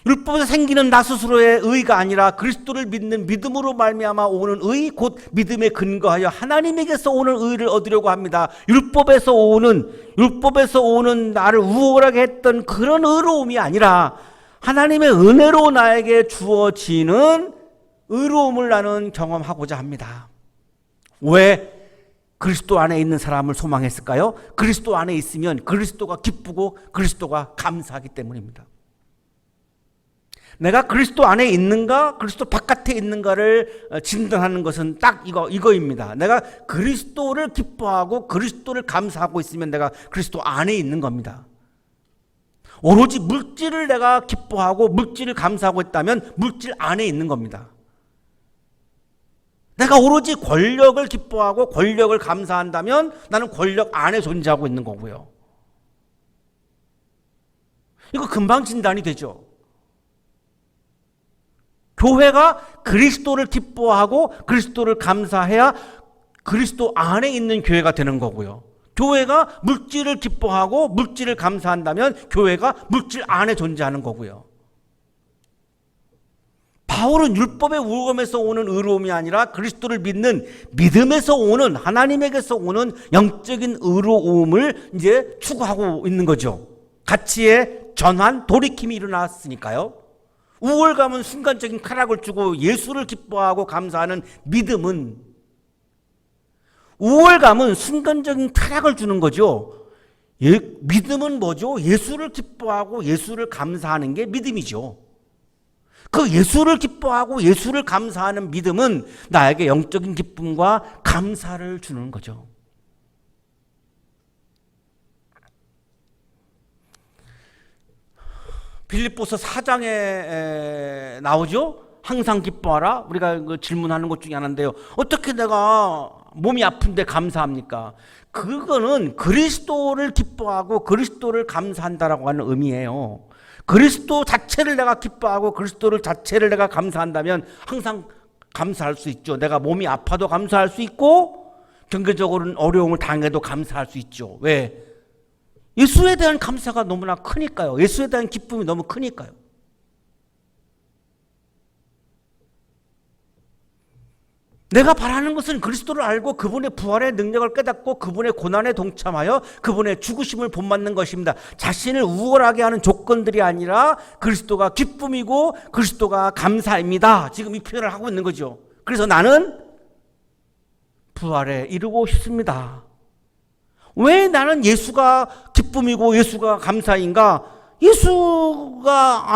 율법에서 생기는 나 스스로의 의가 아니라 그리스도를 믿는 믿음으로 말미암아 오는 의, 곧 믿음에 근거하여 하나님에게서 오는 의를 얻으려고 합니다. 율법에서 오는 나를 우월하게 했던 그런 의로움이 아니라 하나님의 은혜로 나에게 주어지는 의로움을 나는 경험하고자 합니다. 왜 그리스도 안에 있는 사람을 소망했을까요? 그리스도 안에 있으면 그리스도가 기쁘고 그리스도가 감사하기 때문입니다. 내가 그리스도 안에 있는가, 그리스도 바깥에 있는가를 진단하는 것은 딱 이거입니다. 내가 그리스도를 기뻐하고 그리스도를 감사하고 있으면 내가 그리스도 안에 있는 겁니다. 오로지 물질을 내가 기뻐하고 물질을 감사하고 있다면 물질 안에 있는 겁니다. 내가 오로지 권력을 기뻐하고 권력을 감사한다면 나는 권력 안에 존재하고 있는 거고요. 이거 금방 진단이 되죠. 교회가 그리스도를 기뻐하고 그리스도를 감사해야 그리스도 안에 있는 교회가 되는 거고요. 교회가 물질을 기뻐하고 물질을 감사한다면 교회가 물질 안에 존재하는 거고요. 바울은 율법의 우월감에서 오는 의로움이 아니라 그리스도를 믿는 믿음에서 오는, 하나님에게서 오는 영적인 의로움을 이제 추구하고 있는 거죠. 가치의 전환, 돌이킴이 일어났으니까요. 우월감은 순간적인 쾌락을 주고 예수를 기뻐하고 감사하는 믿음은 우월감은 순간적인 타락을 주는 거죠. 믿음은 뭐죠? 예수를 기뻐하고 예수를 감사하는 게 믿음이죠. 그 예수를 기뻐하고 예수를 감사하는 믿음은 나에게 영적인 기쁨과 감사를 주는 거죠. 빌립보서 4장에 나오죠? 항상 기뻐하라. 우리가 질문하는 것 중에 하나인데요. 어떻게 내가 몸이 아픈데 감사합니까? 그거는 그리스도를 기뻐하고 그리스도를 감사한다라고 하는 의미예요. 그리스도 자체를 내가 기뻐하고 그리스도를 자체를 내가 감사한다면 항상 감사할 수 있죠. 내가 몸이 아파도 감사할 수 있고 경제적으로는 어려움을 당해도 감사할 수 있죠. 왜? 예수에 대한 감사가 너무나 크니까요. 예수에 대한 기쁨이 너무 크니까요. 내가 바라는 것은 그리스도를 알고 그분의 부활의 능력을 깨닫고 그분의 고난에 동참하여 그분의 죽으심을 본받는 것입니다. 자신을 우월하게 하는 조건들이 아니라 그리스도가 기쁨이고 그리스도가 감사입니다. 지금 이 표현을 하고 있는 거죠. 그래서 나는 부활에 이르고 싶습니다. 왜 나는 예수가 기쁨이고 예수가 감사인가? 예수가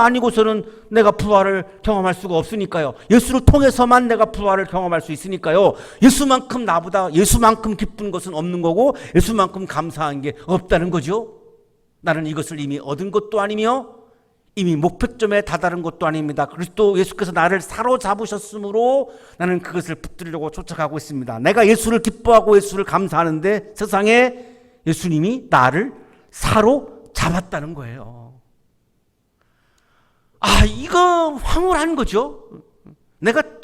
아니고서는 내가 부활을 경험할 수가 없으니까요. 예수를 통해서만 내가 부활을 경험할 수 있으니까요. 예수만큼 기쁜 것은 없는 거고 예수만큼 감사한 게 없다는 거죠. 나는 이것을 이미 얻은 것도 아니며 이미 목표점에 다다른 것도 아닙니다. 그리스도 예수께서 나를 사로잡으셨으므로 나는 그것을 붙들려고 쫓아가고 있습니다. 내가 예수를 기뻐하고 예수를 감사하는데 세상에 예수님이 나를 사로잡았다는 거예요. 이거 황홀한 거죠.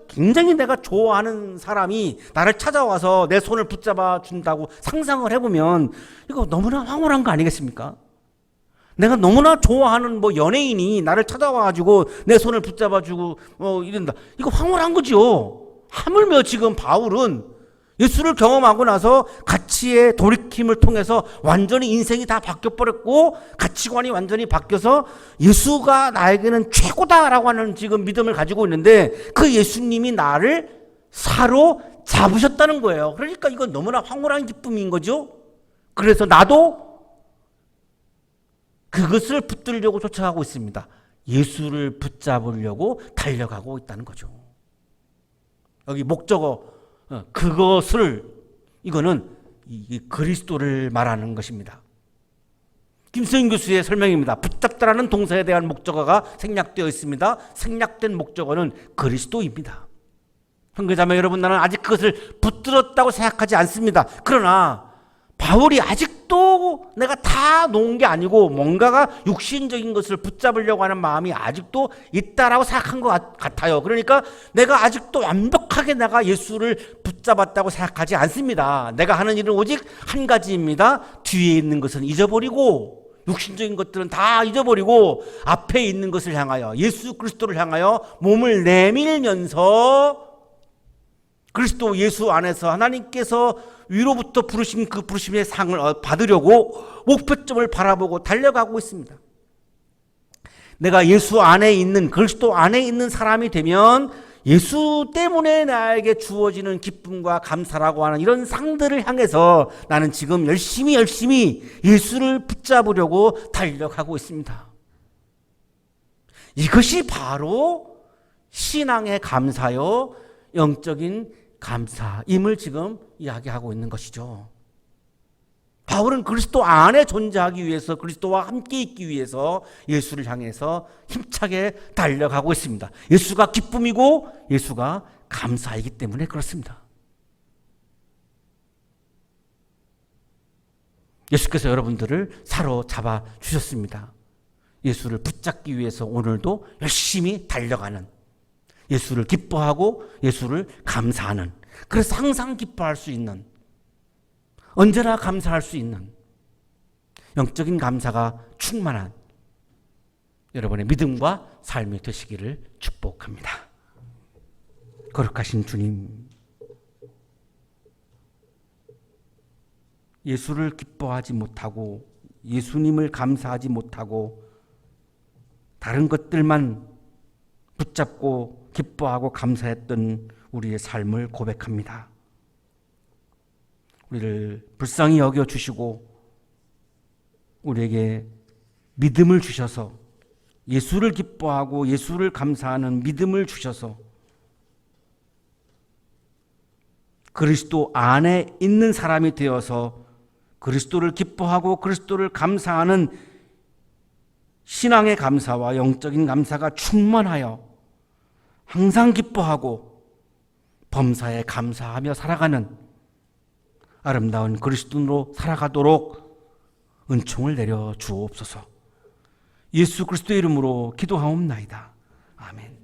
굉장히 내가 좋아하는 사람이 나를 찾아와서 내 손을 붙잡아 준다고 상상을 해보면 이거 너무나 황홀한 거 아니겠습니까? 내가 너무나 좋아하는 연예인이 나를 찾아와가지고 내 손을 붙잡아주고 이런다. 이거 황홀한 거죠. 하물며 지금 바울은 예수를 경험하고 나서 가치의 돌이킴을 통해서 완전히 인생이 다 바뀌어버렸고 가치관이 완전히 바뀌어서 예수가 나에게는 최고다라고 하는 지금 믿음을 가지고 있는데 그 예수님이 나를 사로잡으셨다는 거예요. 그러니까 이건 너무나 황홀한 기쁨인 거죠. 그래서 나도 그것을 붙들려고 쫓아가고 있습니다. 예수를 붙잡으려고 달려가고 있다는 거죠. 여기 목적어 이거는 이 그리스도를 말하는 것입니다. 김수인 교수의 설명입니다. 붙잡다라는 동사에 대한 목적어가 생략되어 있습니다. 생략된 목적어는 그리스도입니다. 형제자매 여러분, 나는 아직 그것을 붙들었다고 생각하지 않습니다. 그러나 바울이 아직도 내가 다 놓은 게 아니고 뭔가가 육신적인 것을 붙잡으려고 하는 마음이 아직도 있다라고 생각한 것 같아요. 그러니까 내가 아직도 완벽하게 내가 예수를 붙잡았다고 생각하지 않습니다. 내가 하는 일은 오직 한 가지입니다. 뒤에 있는 것은 잊어버리고 육신적인 것들은 다 잊어버리고 앞에 있는 것을 향하여 예수 그리스도를 향하여 몸을 내밀면서 그리스도 예수 안에서 하나님께서 위로부터 부르신 그 부르심의 상을 받으려고 목표점을 바라보고 달려가고 있습니다. 내가 예수 안에 있는 그리스도 안에 있는 사람이 되면 예수 때문에 나에게 주어지는 기쁨과 감사라고 하는 이런 상들을 향해서 나는 지금 열심히 예수를 붙잡으려고 달려가고 있습니다. 이것이 바로 신앙의 감사요, 영적인 감사임을 지금 이야기하고 있는 것이죠. 바울은 그리스도 안에 존재하기 위해서 그리스도와 함께 있기 위해서 예수를 향해서 힘차게 달려가고 있습니다. 예수가 기쁨이고 예수가 감사이기 때문에 그렇습니다. 예수께서 여러분들을 사로잡아 주셨습니다. 예수를 붙잡기 위해서 오늘도 열심히 달려가는, 예수를 기뻐하고 예수를 감사하는, 그래서 항상 기뻐할 수 있는, 언제나 감사할 수 있는 영적인 감사가 충만한 여러분의 믿음과 삶이 되시기를 축복합니다. 거룩하신 주님, 예수를 기뻐하지 못하고 예수님을 감사하지 못하고 다른 것들만 붙잡고 기뻐하고 감사했던 우리의 삶을 고백합니다. 우리를 불쌍히 여겨 주시고 우리에게 믿음을 주셔서 예수를 기뻐하고 예수를 감사하는 믿음을 주셔서 그리스도 안에 있는 사람이 되어서 그리스도를 기뻐하고 그리스도를 감사하는 신앙의 감사와 영적인 감사가 충만하여 항상 기뻐하고 범사에 감사하며 살아가는 아름다운 그리스도인으로 살아가도록 은총을 내려 주옵소서. 예수 그리스도의 이름으로 기도하옵나이다. 아멘.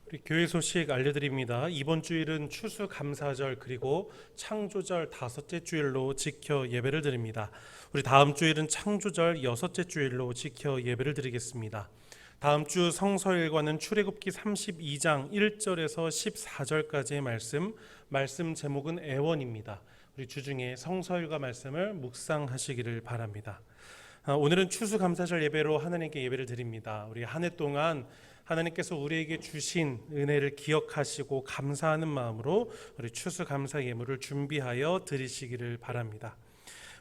우리 교회 소식 알려드립니다. 이번 주일은 추수감사절 그리고 창조절 5째 주일로 지켜 예배를 드립니다. 우리 다음 주일은 창조절 6째 주일로 지켜 예배를 드리겠습니다. 다음 주 성서일과는 출애굽기 32장 1절에서 14절까지의 말씀 제목은 애원입니다. 우리 주중에 성서일과 말씀을 묵상하시기를 바랍니다. 오늘은 추수감사절 예배로 하나님께 예배를 드립니다. 우리 한 해 동안 하나님께서 우리에게 주신 은혜를 기억하시고 감사하는 마음으로 우리 추수감사 예물을 준비하여 드리시기를 바랍니다.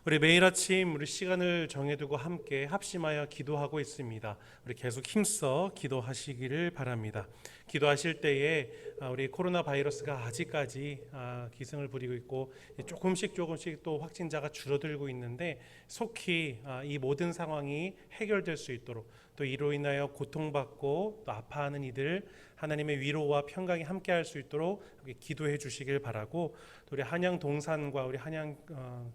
우리 매일 아침 우리 시간을 정해두고 함께 합심하여 기도하고 있습니다. 우리 계속 힘써 기도하시기를 바랍니다. 기도하실 때에 우리 코로나 바이러스가 아직까지 기승을 부리고 있고 조금씩 또 확진자가 줄어들고 있는데 속히 이 모든 상황이 해결될 수 있도록 또 이로 인하여 고통받고 또 아파하는 이들 하나님의 위로와 평강이 함께할 수 있도록 기도해 주시길 바라고 또 우리 한양 동산과 우리 한양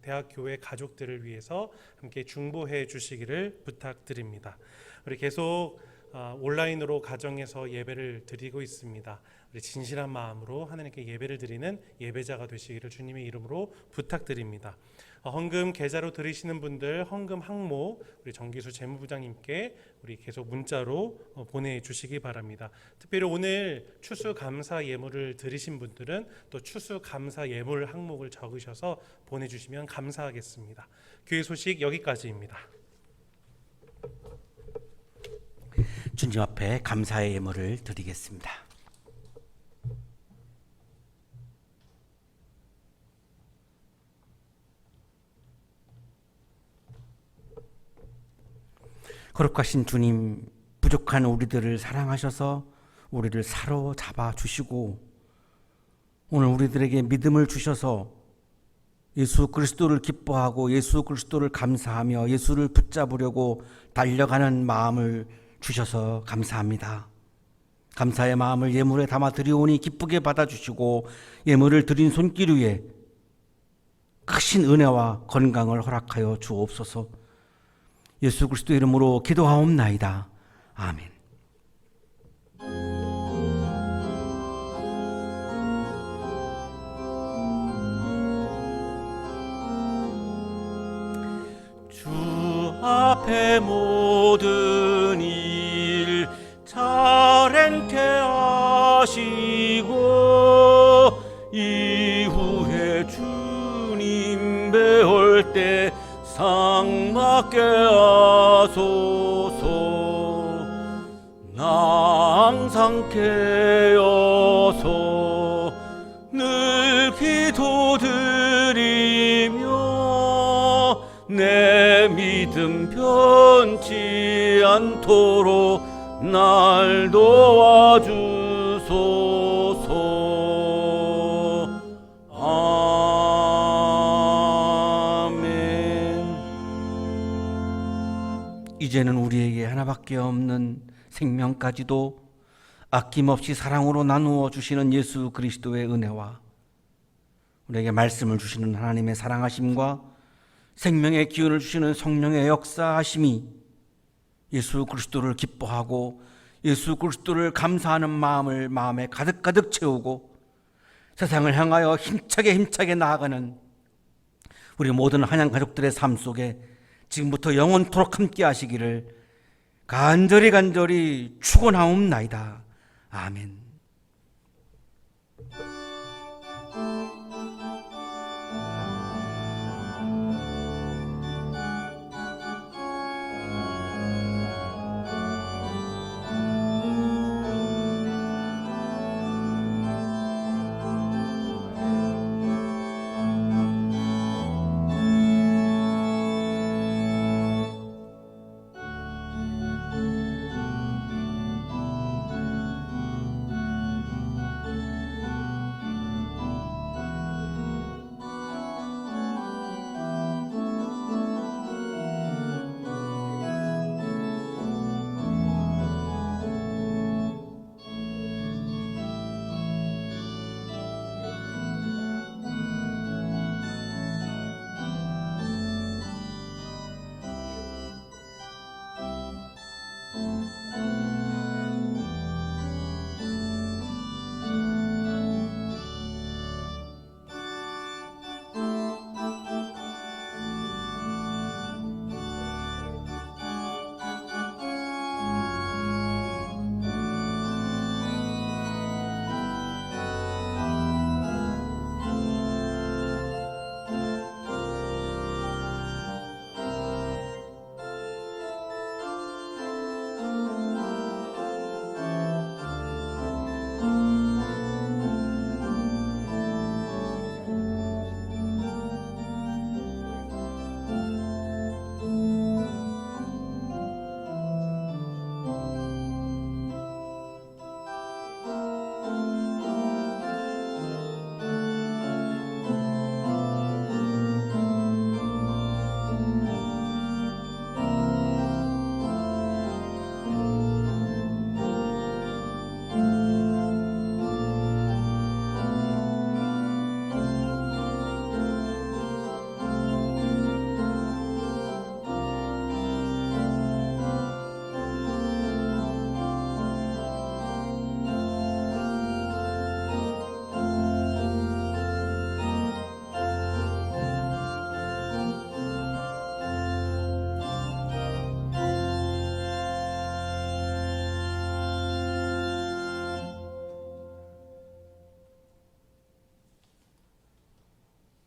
대학교회 가족들을 위해서 함께 중보해 주시기를 부탁드립니다. 우리 계속 온라인으로 가정에서 예배를 드리고 있습니다. 우리 진실한 마음으로 하나님께 예배를 드리는 예배자가 되시기를 주님의 이름으로 부탁드립니다. 헌금 계좌로 드리시는 분들 헌금 항목 우리 정기수 재무부장님께 우리 계속 문자로 보내주시기 바랍니다. 특별히 오늘 추수감사 예물을 드리신 분들은 또 추수감사 예물 항목을 적으셔서 보내주시면 감사하겠습니다. 교회 소식 여기까지입니다. 주님 앞에 감사의 예물을 드리겠습니다. 거룩하신 주님, 부족한 우리들을 사랑하셔서 우리를 사로잡아 주시고 오늘 우리들에게 믿음을 주셔서 예수 그리스도를 기뻐하고 예수 그리스도를 감사하며 예수를 붙잡으려고 달려가는 마음을 주셔서 감사합니다. 감사의 마음을 예물에 담아 드리오니 기쁘게 받아주시고 예물을 드린 손길 위에 크신 은혜와 건강을 허락하여 주옵소서. 예수 그리스도 이름으로 기도하옵나이다. 아멘. 주 앞에 모든 일 잘 행케하시고 이후에 주님 배울 때 상 받게 하소서. 나 항상 깨어서 늘 기도드리며 내 믿음 변치 않도록 날 도와주소서. 이제는 우리에게 하나밖에 없는 생명까지도 아낌없이 사랑으로 나누어 주시는 예수 그리스도의 은혜와 우리에게 말씀을 주시는 하나님의 사랑하심과 생명의 기운을 주시는 성령의 역사하심이 예수 그리스도를 기뻐하고 예수 그리스도를 감사하는 마음을 마음에 가득 채우고 세상을 향하여 힘차게 나아가는 우리 모든 한양 가족들의 삶 속에 지금부터 영원토록 함께 하시기를 간절히 축원하옵나이다. 아멘.